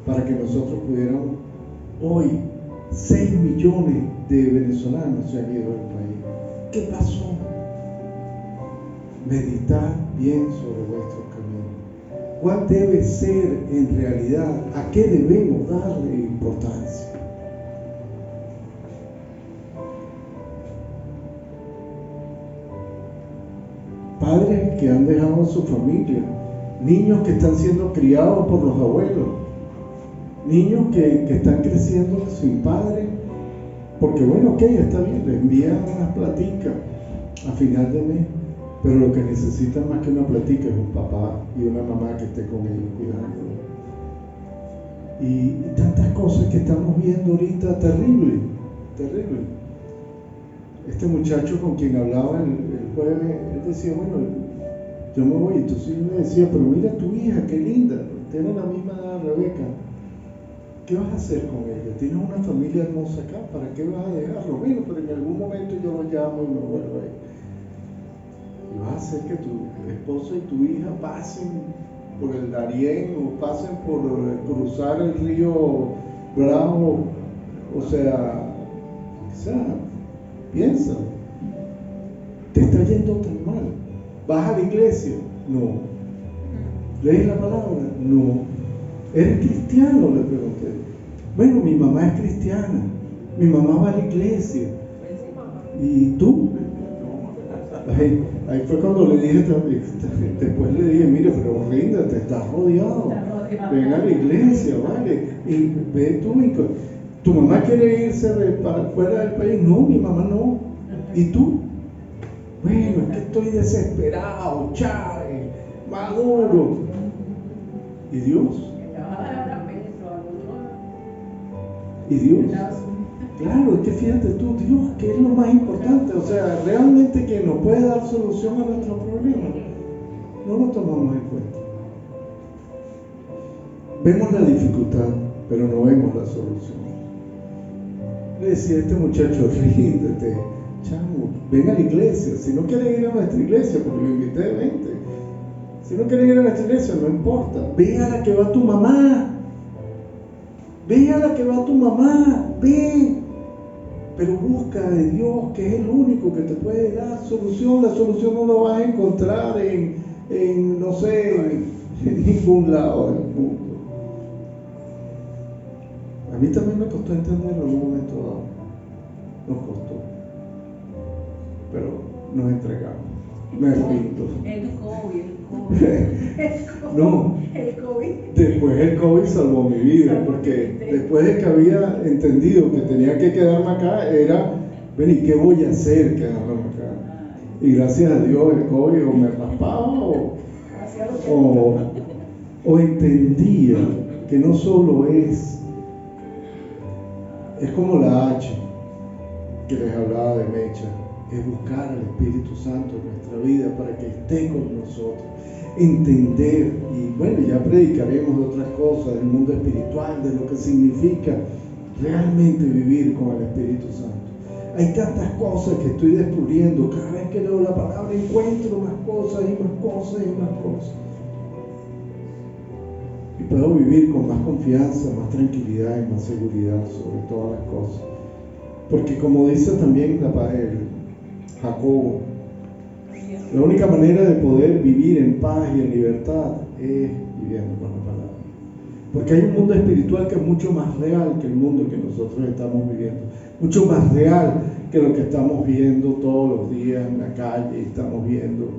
para que nosotros pudiéramos hoy? 6 millones de venezolanos se han ido del país. ¿Qué pasó? Meditad bien sobre vuestros caminos. ¿Cuál debe ser en realidad? ¿A qué debemos darle importancia? Padres que han dejado a su familia, niños que están siendo criados por los abuelos, niños que están creciendo sin padre, porque está bien, le envían unas platicas a final de mes, pero lo que necesitan más que una platica es un papá y una mamá que esté con ellos cuidándolos. Y tantas cosas que estamos viendo ahorita, terrible. Este muchacho con quien hablaba el jueves, él decía, yo me voy. Entonces yo le decía, pero mira a tu hija, qué linda, tiene la misma edad de Rebeca. ¿Qué vas a hacer con ella? Tienes una familia hermosa acá, ¿para qué vas a dejarlo? Pero en algún momento yo lo llamo y me vuelvo a ir. Y vas a hacer que tu esposa y tu hija pasen por el Darién o pasen por cruzar el río Bravo O sea, piensa. ¿Te está yendo tan mal? ¿Vas a la iglesia? No. ¿Lees la palabra? No. ¿Eres cristiano? Le pregunté. Bueno, mi mamá es cristiana. Mi mamá va a la iglesia. ¿Y tú? Ahí fue cuando le dije, después le dije, mire, pero ríndete, estás rodeado. Ven a la iglesia, ¿vale? Y ve tú, ¿tu mamá quiere irse para fuera del país? No, mi mamá no. ¿Y tú? Bueno, es que estoy desesperado, chale, maduro. ¿Y Dios? ¿Y Dios? Claro, es que fíjate tú, Dios, que es lo más importante. O sea, realmente que nos puede dar solución a nuestros problemas, no lo tomamos en cuenta. Vemos la dificultad, pero no vemos la solución. Le decía a este muchacho, ríndete, chamo, ven a la iglesia. Si no quieres ir a nuestra iglesia, porque lo invité, vente. Si no quieres ir a nuestra iglesia, no importa. Ve a la que va tu mamá. Ve a la que va tu mamá. Ve. Pero busca de Dios, que es el único que te puede dar solución. La solución no la vas a encontrar en no sé, en ningún lado del mundo. A mí también me costó entenderlo en un momento dado. Nos costó. Pero nos entregamos. Me rindo. El COVID. No. El COVID. Después el COVID salvó mi vida, porque después de que había entendido que tenía que quedarme acá, era, ven, ¿y qué voy a hacer quedándome acá? Y gracias a Dios el COVID o me raspaba o entendía que no solo es como la H que les hablaba de Mecha, es buscar al Espíritu Santo en nuestra vida para que esté con nosotros, entender, y bueno, ya predicaremos de otras cosas, del mundo espiritual, de lo que significa realmente vivir con el Espíritu Santo. Hay tantas cosas que estoy descubriendo, cada vez que leo la palabra encuentro más cosas y más cosas y más cosas. Y puedo vivir con más confianza, más tranquilidad y más seguridad sobre todas las cosas. Porque como dice también Jacobo, la única manera de poder vivir en paz y en libertad es viviendo con la palabra. Porque hay un mundo espiritual que es mucho más real que el mundo que nosotros estamos viviendo. Mucho más real que lo que estamos viendo todos los días en la calle, y estamos viendo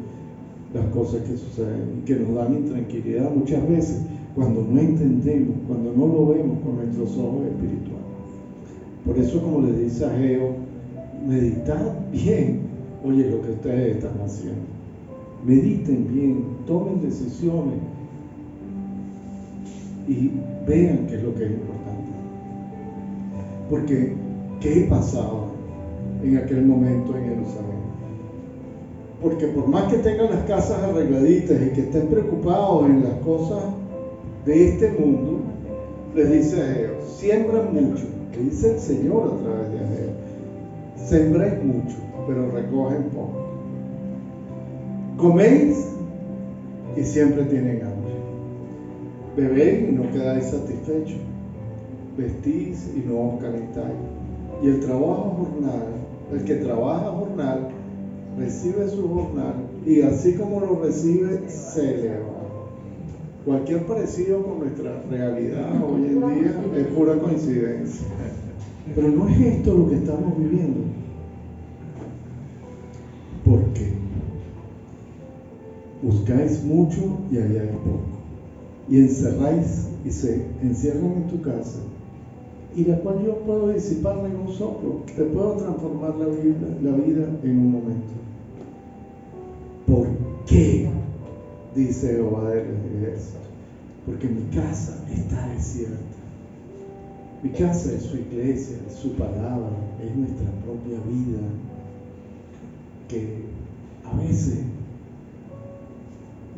las cosas que suceden y que nos dan intranquilidad muchas veces cuando no entendemos, cuando no lo vemos con nuestros ojos espirituales. Por eso, como le dice a Ageo, meditad bien, oye, lo que ustedes están haciendo. Mediten bien, tomen decisiones y vean qué es lo que es importante. Porque, ¿qué pasaba en aquel momento en Jerusalén? Porque por más que tengan las casas arregladitas y que estén preocupados en las cosas de este mundo, les dice Ageo, siembran mucho. Le dice el Señor a través de Ageo, sembráis mucho, pero recogen poco. Coméis y siempre tienen hambre. Bebéis y no quedáis satisfechos. Vestís y no os calentáis. Y el que trabaja jornal, recibe su jornal, y así como lo recibe, se eleva. Cualquier parecido con nuestra realidad hoy en día es pura coincidencia. Pero no es esto lo que estamos viviendo. ¿Por qué? Buscáis mucho y halláis poco. Y encerráis y se encierran en tu casa, y la cual yo puedo disiparla en un soplo. Te puedo transformar la vida en un momento. ¿Por qué? Dice Jehová del ejército, porque mi casa está desierta. Mi casa es su iglesia, es su palabra, es nuestra propia vida, que a veces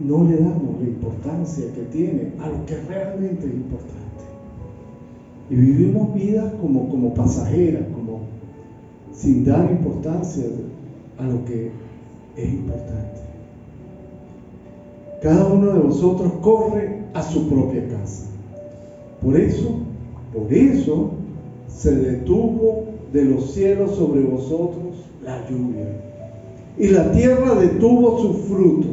no le damos la importancia que tiene a lo que realmente es importante. Y vivimos vidas como pasajeras, como sin dar importancia a lo que es importante. Cada uno de vosotros corre a su propia casa. Por eso, se detuvo de los cielos sobre vosotros la lluvia, y la tierra detuvo sus frutos,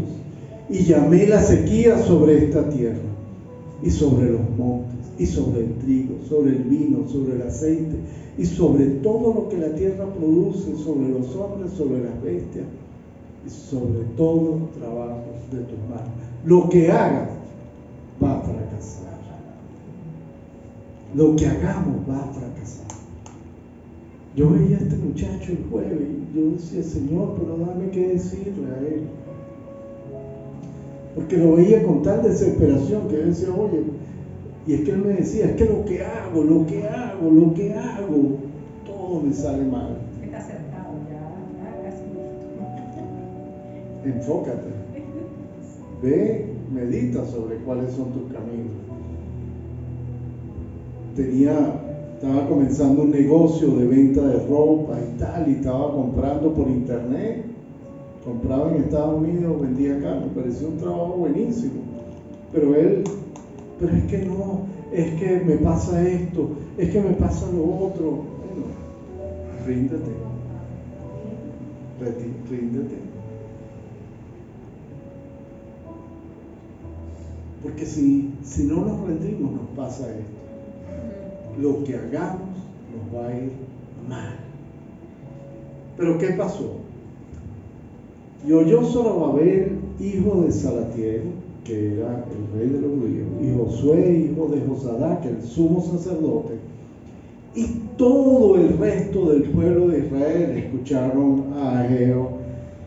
y llamé la sequía sobre esta tierra, y sobre los montes, y sobre el trigo, sobre el vino, sobre el aceite, y sobre todo lo que la tierra produce, sobre los hombres, sobre las bestias, y sobre todo trabajo de tus manos. Lo que hagas va a fracasar. Lo que hagamos va a fracasar. Yo veía a este muchacho el jueves y yo decía, Señor, pero dame qué decirle a él. Porque lo veía con tal desesperación que yo decía, oye, y es que él me decía, es que lo que hago, todo me sale mal. Está acertado ya casi. Enfócate. Ve, medita sobre cuáles son tus caminos. Estaba comenzando un negocio de venta de ropa y tal, y estaba comprando por internet. Compraba en Estados Unidos, vendía acá. Me pareció un trabajo buenísimo. Pero es que no, es que me pasa esto, es que me pasa lo otro. Bueno, ríndete. Porque si no nos rendimos, nos pasa esto. Lo que hagamos nos va a ir mal. Pero ¿qué pasó? Y oyó Zorobabel, hijo de Salatiel, que era el rey de los judíos, y Josué, hijo de Josadac, el sumo sacerdote, y todo el resto del pueblo de Israel escucharon a Ageo,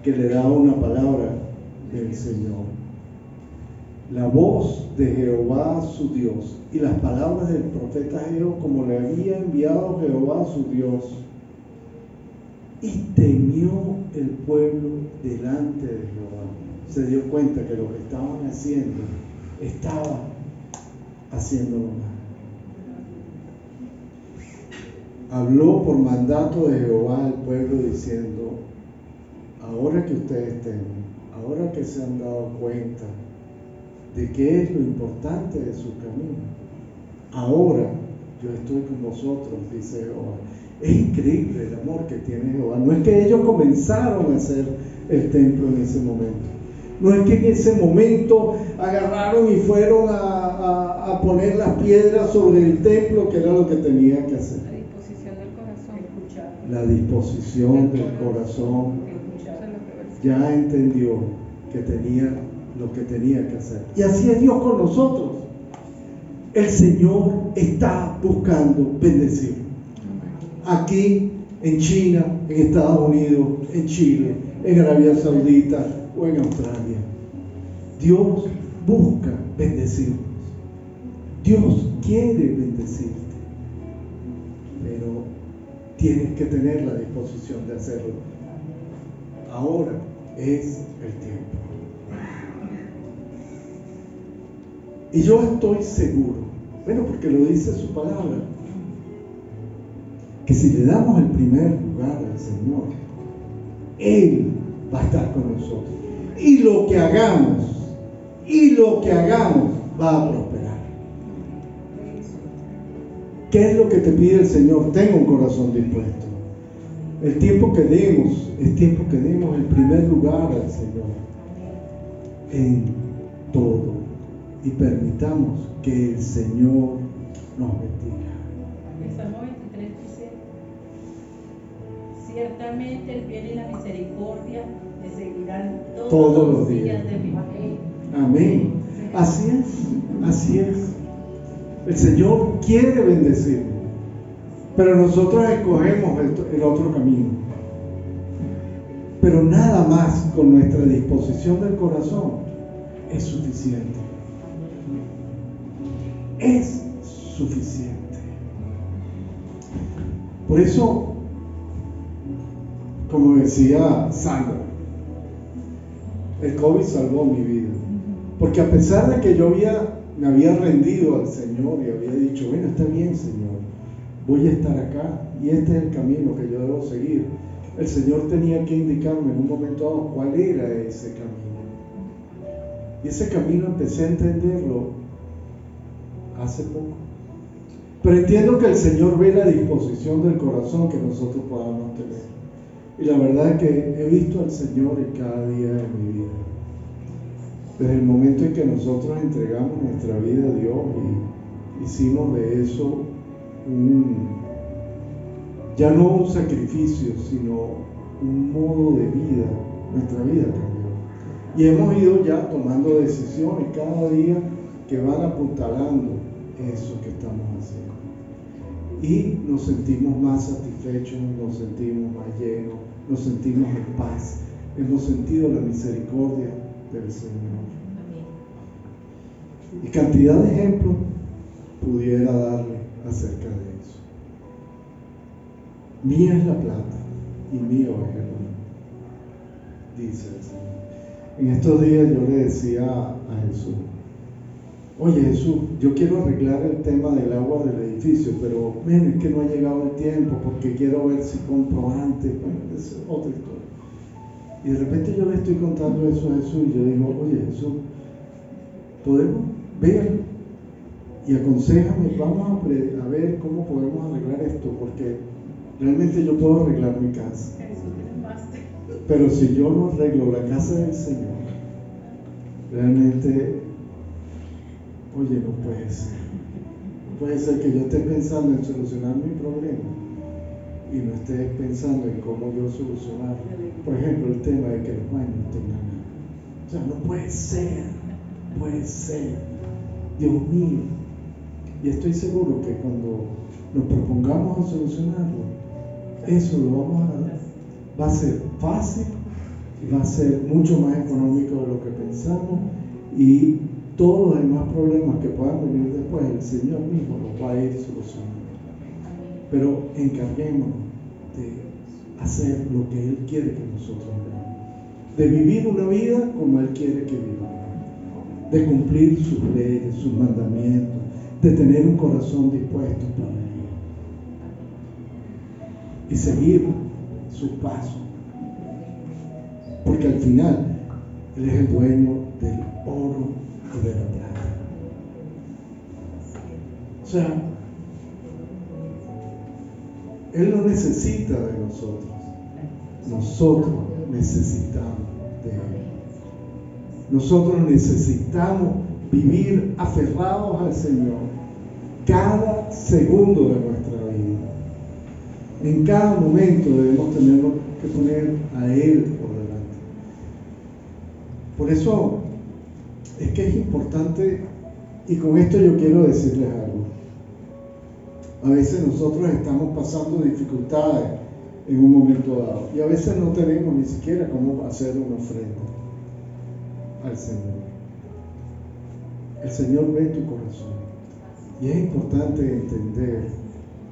que le daba una palabra del Señor. La voz de Jehová su Dios y las palabras del profeta Ageo, como le había enviado Jehová su Dios. Y temió el pueblo delante de Jehová. Se dio cuenta que lo que estaban haciendo, estaba haciéndolo mal. Habló por mandato de Jehová al pueblo diciendo, ahora que ustedes temen, ahora que se han dado cuenta de qué es lo importante de su camino, ahora yo estoy con vosotros, dice Jehová. Es increíble el amor que tiene Jehová. No es que ellos comenzaron a hacer el templo en ese momento. No es que en ese momento agarraron y fueron a poner las piedras sobre el templo, que era lo que tenían que hacer. La disposición del corazón. Ya entendió que tenía lo que tenía que hacer. Y así es Dios con nosotros. El Señor está buscando bendecir. Aquí, en China, en Estados Unidos, en Chile, en Arabia Saudita o en Australia. Dios busca bendecirnos. Dios quiere bendecirte. Pero tienes que tener la disposición de hacerlo. Ahora es el tiempo. Y yo estoy seguro, bueno, porque lo dice su palabra, que si le damos el primer lugar al Señor, Él va a estar con nosotros. Y lo que hagamos va a prosperar. ¿Qué es lo que te pide el Señor? Tenga un corazón dispuesto. El tiempo que demos es tiempo que demos el primer lugar al Señor en todo, y permitamos que el Señor nos bendiga. El Salmo 23 dice, ciertamente el bien y la misericordia me seguirán todos los días de mi vida. Amén. Así es. El Señor quiere bendecirnos, pero nosotros escogemos el otro camino. Pero nada más con nuestra disposición del corazón es suficiente. Es suficiente. Por eso, como decía Sandra, el COVID salvó mi vida. Porque a pesar de que yo me había rendido al Señor y había dicho, bueno, está bien, Señor, voy a estar acá y este es el camino que yo debo seguir, el Señor tenía que indicarme en un momento dado cuál era ese camino. Y ese camino empecé a entenderlo hace poco. Pero entiendo que el Señor ve la disposición del corazón que nosotros podamos tener. Y la verdad es que he visto al Señor en cada día de mi vida. Desde el momento en que nosotros entregamos nuestra vida a Dios y hicimos de eso ya no un sacrificio, sino un modo de vida, nuestra vida cambió. Y hemos ido ya tomando decisiones cada día que van apuntalando eso que estamos haciendo. Y nos sentimos más satisfechos, nos sentimos más llenos, nos sentimos en paz, hemos sentido la misericordia del Señor. Y cantidad de ejemplos pudiera darle acerca de eso. Mía es la plata y mío es el oro, dice el Señor. En estos días yo le decía a Jesús: oye Jesús, yo quiero arreglar el tema del agua del edificio, pero es que no ha llegado el tiempo porque quiero ver si compro antes. Bueno, esa es otra historia. Y de repente yo le estoy contando eso a Jesús y yo digo: oye Jesús, podemos ver y aconséjame, vamos a ver cómo podemos arreglar esto, porque realmente yo puedo arreglar mi casa, pero si yo no arreglo la casa del Señor, realmente, oye, no puede ser. Puede ser que yo esté pensando en solucionar mi problema y no esté pensando en cómo yo solucionarlo. Por ejemplo, el tema de que los baños no tengan nada. O sea, no puede ser. Dios mío. Y estoy seguro que cuando nos propongamos a solucionarlo, eso va a ser fácil y va a ser mucho más económico de lo que pensamos, y todos los demás problemas que puedan venir después, el Señor mismo los va a ir solucionando. Pero encarguémonos de hacer lo que Él quiere que nosotros hagamos, de vivir una vida como Él quiere que vivamos, de cumplir sus leyes, sus mandamientos, de tener un corazón dispuesto para Él y seguir sus pasos, porque al final Él es el dueño del oro y de la plata. O sea, Él no necesita de nosotros, nosotros necesitamos de Él. Nosotros necesitamos vivir aferrados al Señor cada segundo de nuestra vida. En cada momento debemos tenerlo que poner a Él por delante. Por eso es que es importante, y con esto yo quiero decirles algo. A veces nosotros estamos pasando dificultades en un momento dado y a veces no tenemos ni siquiera cómo hacer una ofrenda al Señor. El Señor ve tu corazón y es importante entender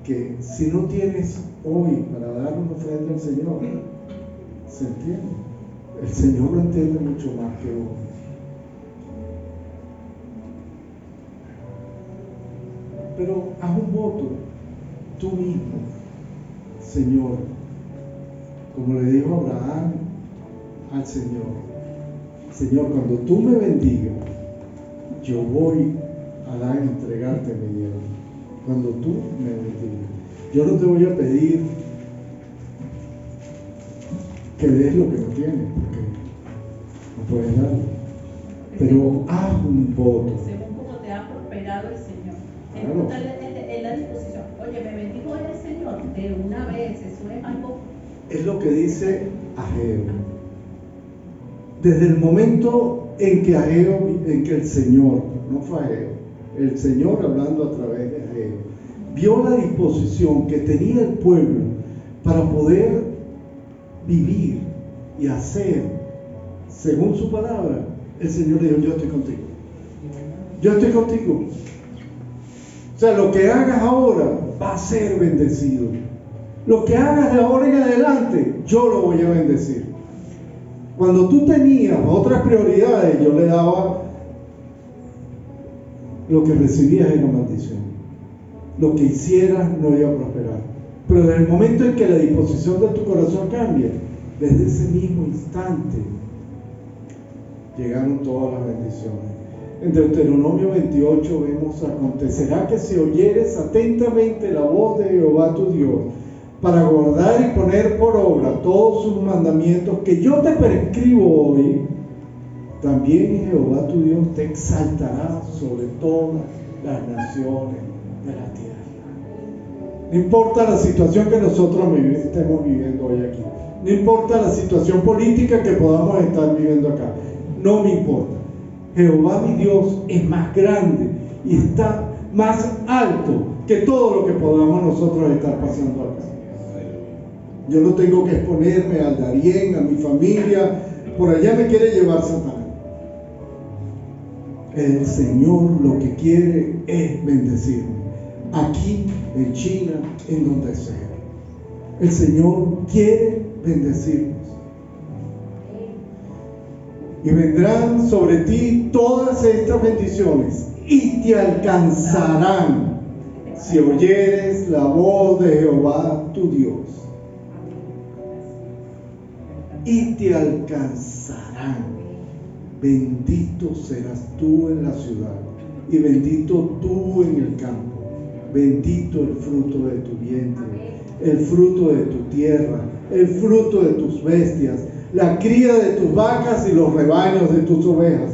que si no tienes hoy para dar una ofrenda al Señor, se entiende. El Señor lo entiende mucho más que uno. Pero haz un voto tú mismo, Señor, como le dijo Abraham al Señor: Señor, cuando tú me bendigas, yo voy a entregarte mi dinero. Cuando tú me bendigas, yo no te voy a pedir que des lo que no tienes, porque no puedes darlo, pero haz un voto. Según como te ha prosperado el Señor. Claro. En la disposición. Oye, me bendijo el Señor de una vez. Eso es algo. Es lo que dice Ageo. Desde el momento en que el Señor, no fue Ageo, el Señor hablando a través de Ageo, vio la disposición que tenía el pueblo para poder vivir y hacer según su palabra, el Señor dijo: yo estoy contigo. Yo estoy contigo. O sea, lo que hagas ahora va a ser bendecido. Lo que hagas de ahora en adelante, yo lo voy a bendecir. Cuando tú tenías otras prioridades, yo le daba, lo que recibías era maldición. Lo que hicieras no iba a prosperar. Pero desde el momento en que la disposición de tu corazón cambia, desde ese mismo instante llegaron todas las bendiciones. En Deuteronomio 28 vemos: acontecerá que si oyeres atentamente la voz de Jehová tu Dios, para guardar y poner por obra todos sus mandamientos que yo te prescribo hoy, también Jehová tu Dios te exaltará sobre todas las naciones de la tierra. No importa la situación que nosotros estemos viviendo hoy aquí, no importa la situación política que podamos estar viviendo acá, no me importa. Jehová mi Dios es más grande y está más alto que todo lo que podamos nosotros estar pasando acá. Yo no tengo que exponerme al Darién, a mi familia. Por allá me quiere llevar Satanás. El Señor lo que quiere es bendecirme, aquí, en China, en donde sea. El Señor quiere bendecirnos. Y vendrán sobre ti todas estas bendiciones y te alcanzarán si oyeres la voz de Jehová tu Dios. Y te alcanzarán. Bendito serás tú en la ciudad y bendito tú en el campo. Bendito el fruto de tu vientre, el fruto de tu tierra, el fruto de tus bestias, la cría de tus vacas y los rebaños de tus ovejas.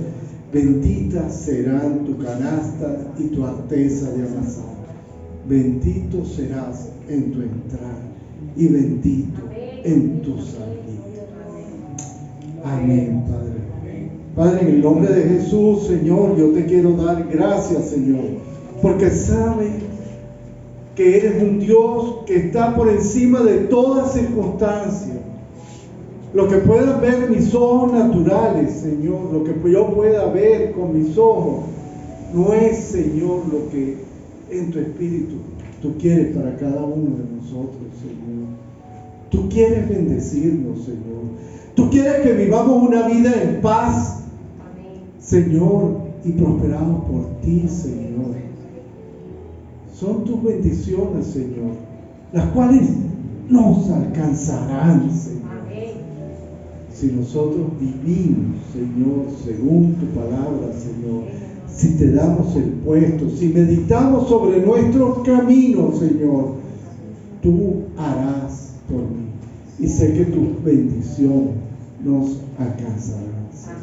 Benditas serán tu canasta y tu arteza de amasar. Bendito serás en tu entrada y bendito en tu salida. Amén, Padre. Padre, en el nombre de Jesús, Señor, yo te quiero dar gracias, Señor, porque sabes que eres un Dios que está por encima de toda circunstancia. Lo que puedan ver mis ojos naturales, Señor, lo que yo pueda ver con mis ojos, no es, Señor, lo que en tu espíritu tú quieres para cada uno de nosotros, Señor. Tú quieres bendecirnos, Señor. Tú quieres que vivamos una vida en paz, Señor, y prosperados por ti, Señor. Son tus bendiciones, Señor, las cuales nos alcanzarán, Señor. Si nosotros vivimos, Señor, según tu palabra, Señor, si te damos el puesto, si meditamos sobre nuestros caminos, Señor, tú harás por mí. Y sé que tus bendiciones nos alcanzarán, Señor.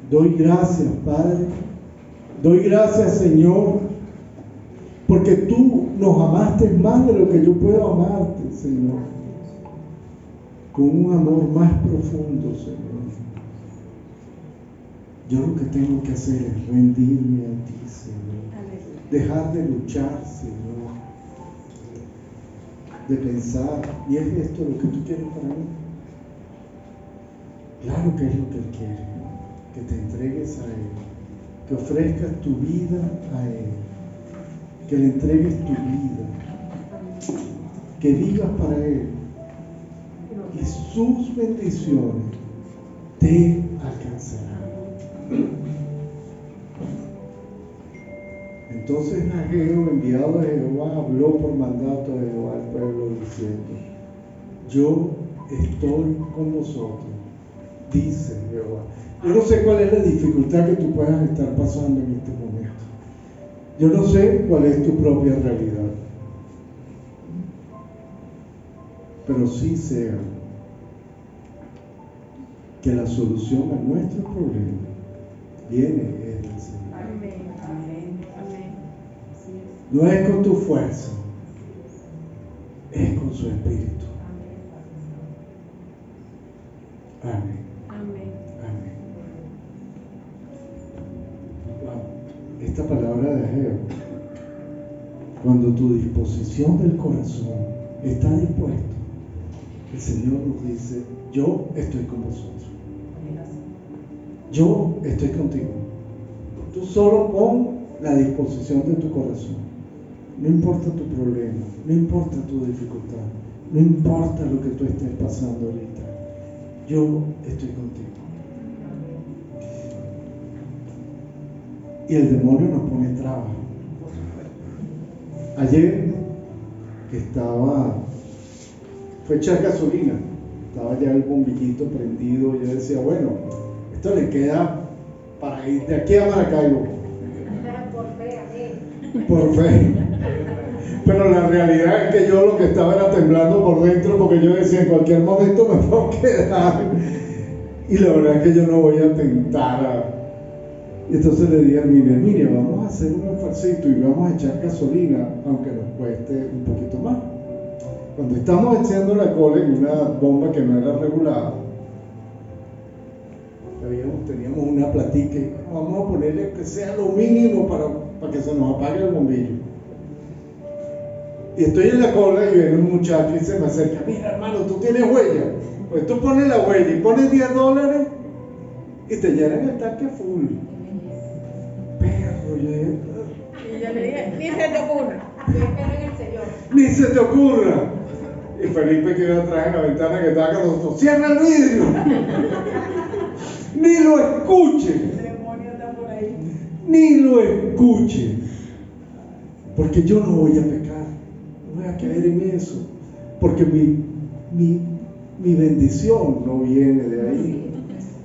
Doy gracias, Padre. Doy gracias, Señor, porque tú nos amaste más de lo que yo puedo amarte, Señor. Con un amor más profundo, Señor. Yo lo que tengo que hacer es rendirme a ti, Señor. Dejar de luchar, Señor. De pensar, ¿y es esto lo que tú quieres para mí? Claro que es lo que Él quiere. Que te entregues a Él. Que ofrezcas tu vida a Él. Que le entregues tu vida. Que vivas para Él. Y sus bendiciones te alcanzarán. Entonces Ageo, enviado de Jehová, habló por mandato de Jehová al pueblo diciendo: yo estoy con vosotros, dice Jehová. Yo no sé cuál es la dificultad que tú puedas estar pasando en este momento. Yo no sé cuál es tu propia realidad. Pero sí sé que la solución a nuestro problema viene del Señor. Amén, amén, amén. No es con tu fuerza, es con su Espíritu. Amén. Amén. Amén. Wow. Esta palabra de Ageo, cuando tu disposición del corazón está dispuesta, el Señor nos dice: yo estoy con vosotros. Yo estoy contigo. Tú solo pon la disposición de tu corazón. No importa tu problema, no importa tu dificultad, no importa lo que tú estés pasando ahorita. Yo estoy contigo. Y el demonio nos pone trabas. Ayer fue echar gasolina, estaba ya el bombillito prendido. Yo decía, bueno, esto le queda para ir de aquí a Maracaibo. Por fe, amén. Por fe. Pero la realidad es que yo lo que estaba era temblando por dentro, porque yo decía en cualquier momento me puedo quedar. Y la verdad es que yo no voy a tentar. Y entonces le dije a Miriam, vamos a hacer un esfuercito y vamos a echar gasolina, aunque nos cueste un poquito más. Cuando estamos echando la cola en una bomba que no era regulada, teníamos una platica y vamos a ponerle que sea lo mínimo para que se nos apague el bombillo. Y estoy en la cola y viene un muchacho y se me acerca, mira hermano, tú tienes huella, pues tú pones la huella y pones $10 y te llenan el tanque full. Perro, Y yo le dije, ni se te ocurra. Espero en el Señor. ni se te ocurra. Y Felipe que iba atrás en la ventana que estaba con nosotros, cierra el vidrio. Ni lo escuche. El demonio está por ahí. Ni lo escuche. Porque yo no voy a pecar. No voy a caer en eso. Porque mi bendición no viene de ahí.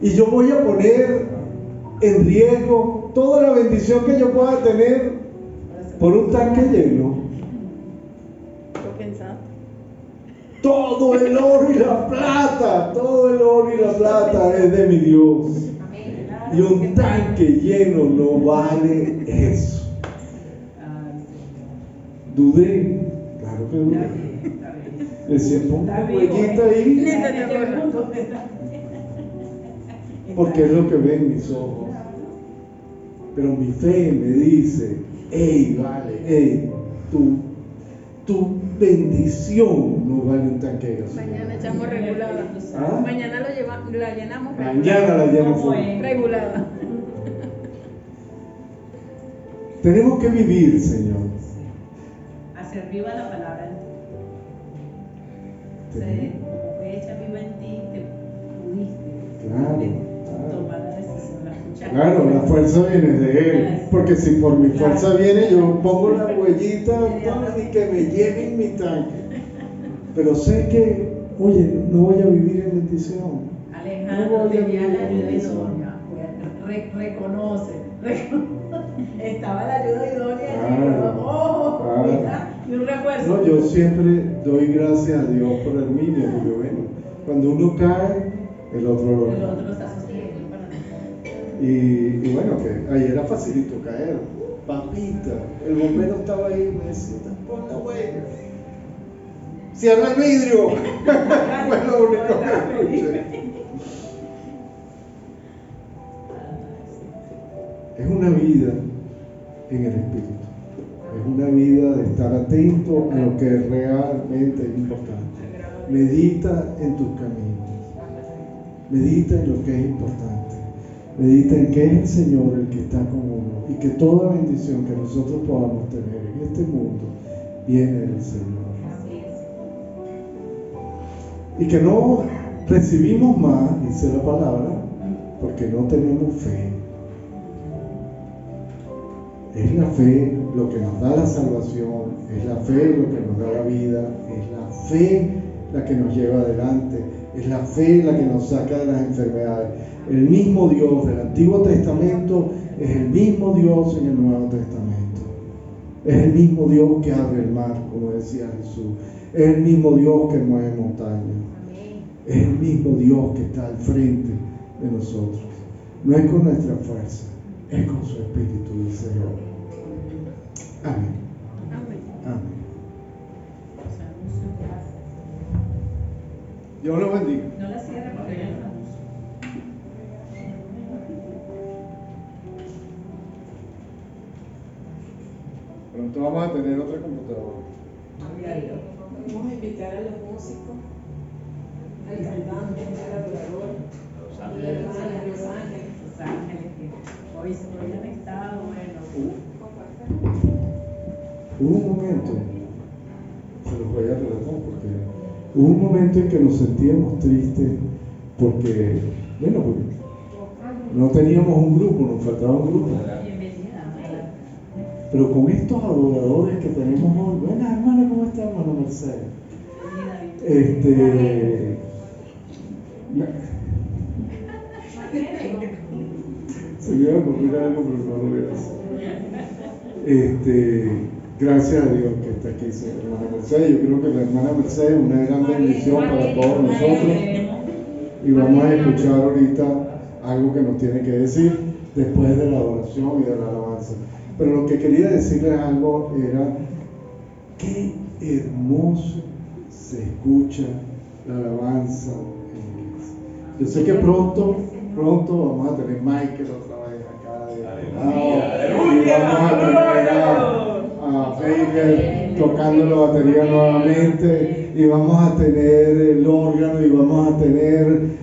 Y yo voy a poner en riesgo toda la bendición que yo pueda tener por un tanque lleno. Yo pensaba. Todo el oro y la plata, todo el oro y la plata es de mi Dios. Amén. Y un tanque lleno no vale eso. Dudé, claro que dudé. Decía, pon una huellita ahí, Ni se te ocurra. porque es lo que ven mis ojos. Pero mi fe me dice, hey, vale, hey, tu bendición no vale un tanque de gasolina. Mañana echamos regulada. ¿Ah? Mañana la llenamos Mañana la lleno full. regulada. Tenemos que vivir, Señor. Hacer viva la palabra en ti. Tenemos- Como fue hecha viva en ti, que pudiste Claro. tomar la decisión, la escuchar. Claro, la fuerza viene de Él. Porque si por mi fuerza viene, yo pongo la huellita y que me llenen mi tanque. Pero sé que, oye, no voy a vivir en bendición. Alejandro tenía la ayuda idónea. Reconoce. Estaba la ayuda idónea. Claro, claro. Mira, y un refuerzo. No, yo siempre doy gracias a Dios por Herminio, porque bueno, cuando uno cae, el otro lo El levanta. otro está sosteniendo para nosotros. Y bueno, que ahí era facilito caer. Papita, el bombero estaba ahí y me decía, pon la huella. Cierra el vidrio. Fue lo único que escuché. Es una vida en el Espíritu. Es una vida de estar atento a lo que realmente es importante. Medita en tus caminos. Medita en lo que es importante. Medita en que es el Señor el que está con uno y que toda bendición que nosotros podamos tener en este mundo viene del Señor. Y que no recibimos más, dice la palabra, porque no tenemos fe. Es la fe lo que nos da la salvación, es la fe lo que nos da la vida, es la fe la que nos lleva adelante, es la fe la que nos saca de las enfermedades. El mismo Dios del Antiguo Testamento es el mismo Dios en el Nuevo Testamento. Es el mismo Dios que abre el mar, como decía Jesús. Es el mismo Dios que mueve montañas. Es el mismo Dios que está al frente de nosotros. No es con nuestra fuerza, es con su Espíritu del Señor. Amén. Amén. Amén. Dios los bendiga. No la cierre porque ya no. Pronto vamos a tener otra computadora. Vamos a invitar a los músicos, al cantante, al adorador, a la hermana, a los ángeles. Los ángeles que hoy han estado, bueno. Hubo un momento, se los voy a relatar porque hubo un momento en que nos sentíamos tristes porque, bueno, porque no teníamos un grupo, nos faltaba un grupo. Bienvenida. Pero con estos adoradores que tenemos hoy, buenas hermanas, ¿cómo está hermana Mercedes? Se me iba a ocurrir algo, pero no lo voy a hacer. Gracias a Dios que está aquí, hermana Mercedes. Yo creo que la hermana Mercedes es una gran bendición para todos nosotros. Y vamos a escuchar ahorita algo que nos tiene que decir después de la adoración y de la alabanza. Pero lo que quería decirles algo era qué hermoso se escucha la alabanza en la iglesia. Yo sé que pronto vamos a tener Michael otra vez acá de lado, y vamos a tener a Baker tocando la batería nuevamente, y vamos a tener el órgano, y vamos a tener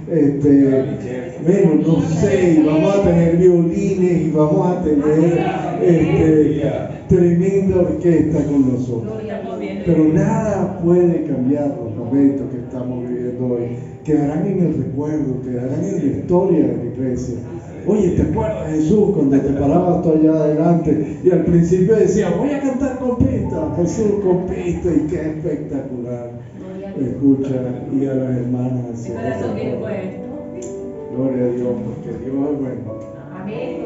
bueno, no sé, y vamos a tener violines, y vamos a tener tremenda orquesta con nosotros. Pero nada puede cambiar los momentos que estamos viviendo hoy. Quedarán en el recuerdo, quedarán en la historia de la iglesia. Oye, ¿te acuerdas, Jesús, cuando te parabas tú allá adelante y al principio decías, voy a cantar con pista? Jesús con pista, y qué espectacular. Escucha, y a las hermanas. Gloria a Dios, porque Dios es bueno. Amén.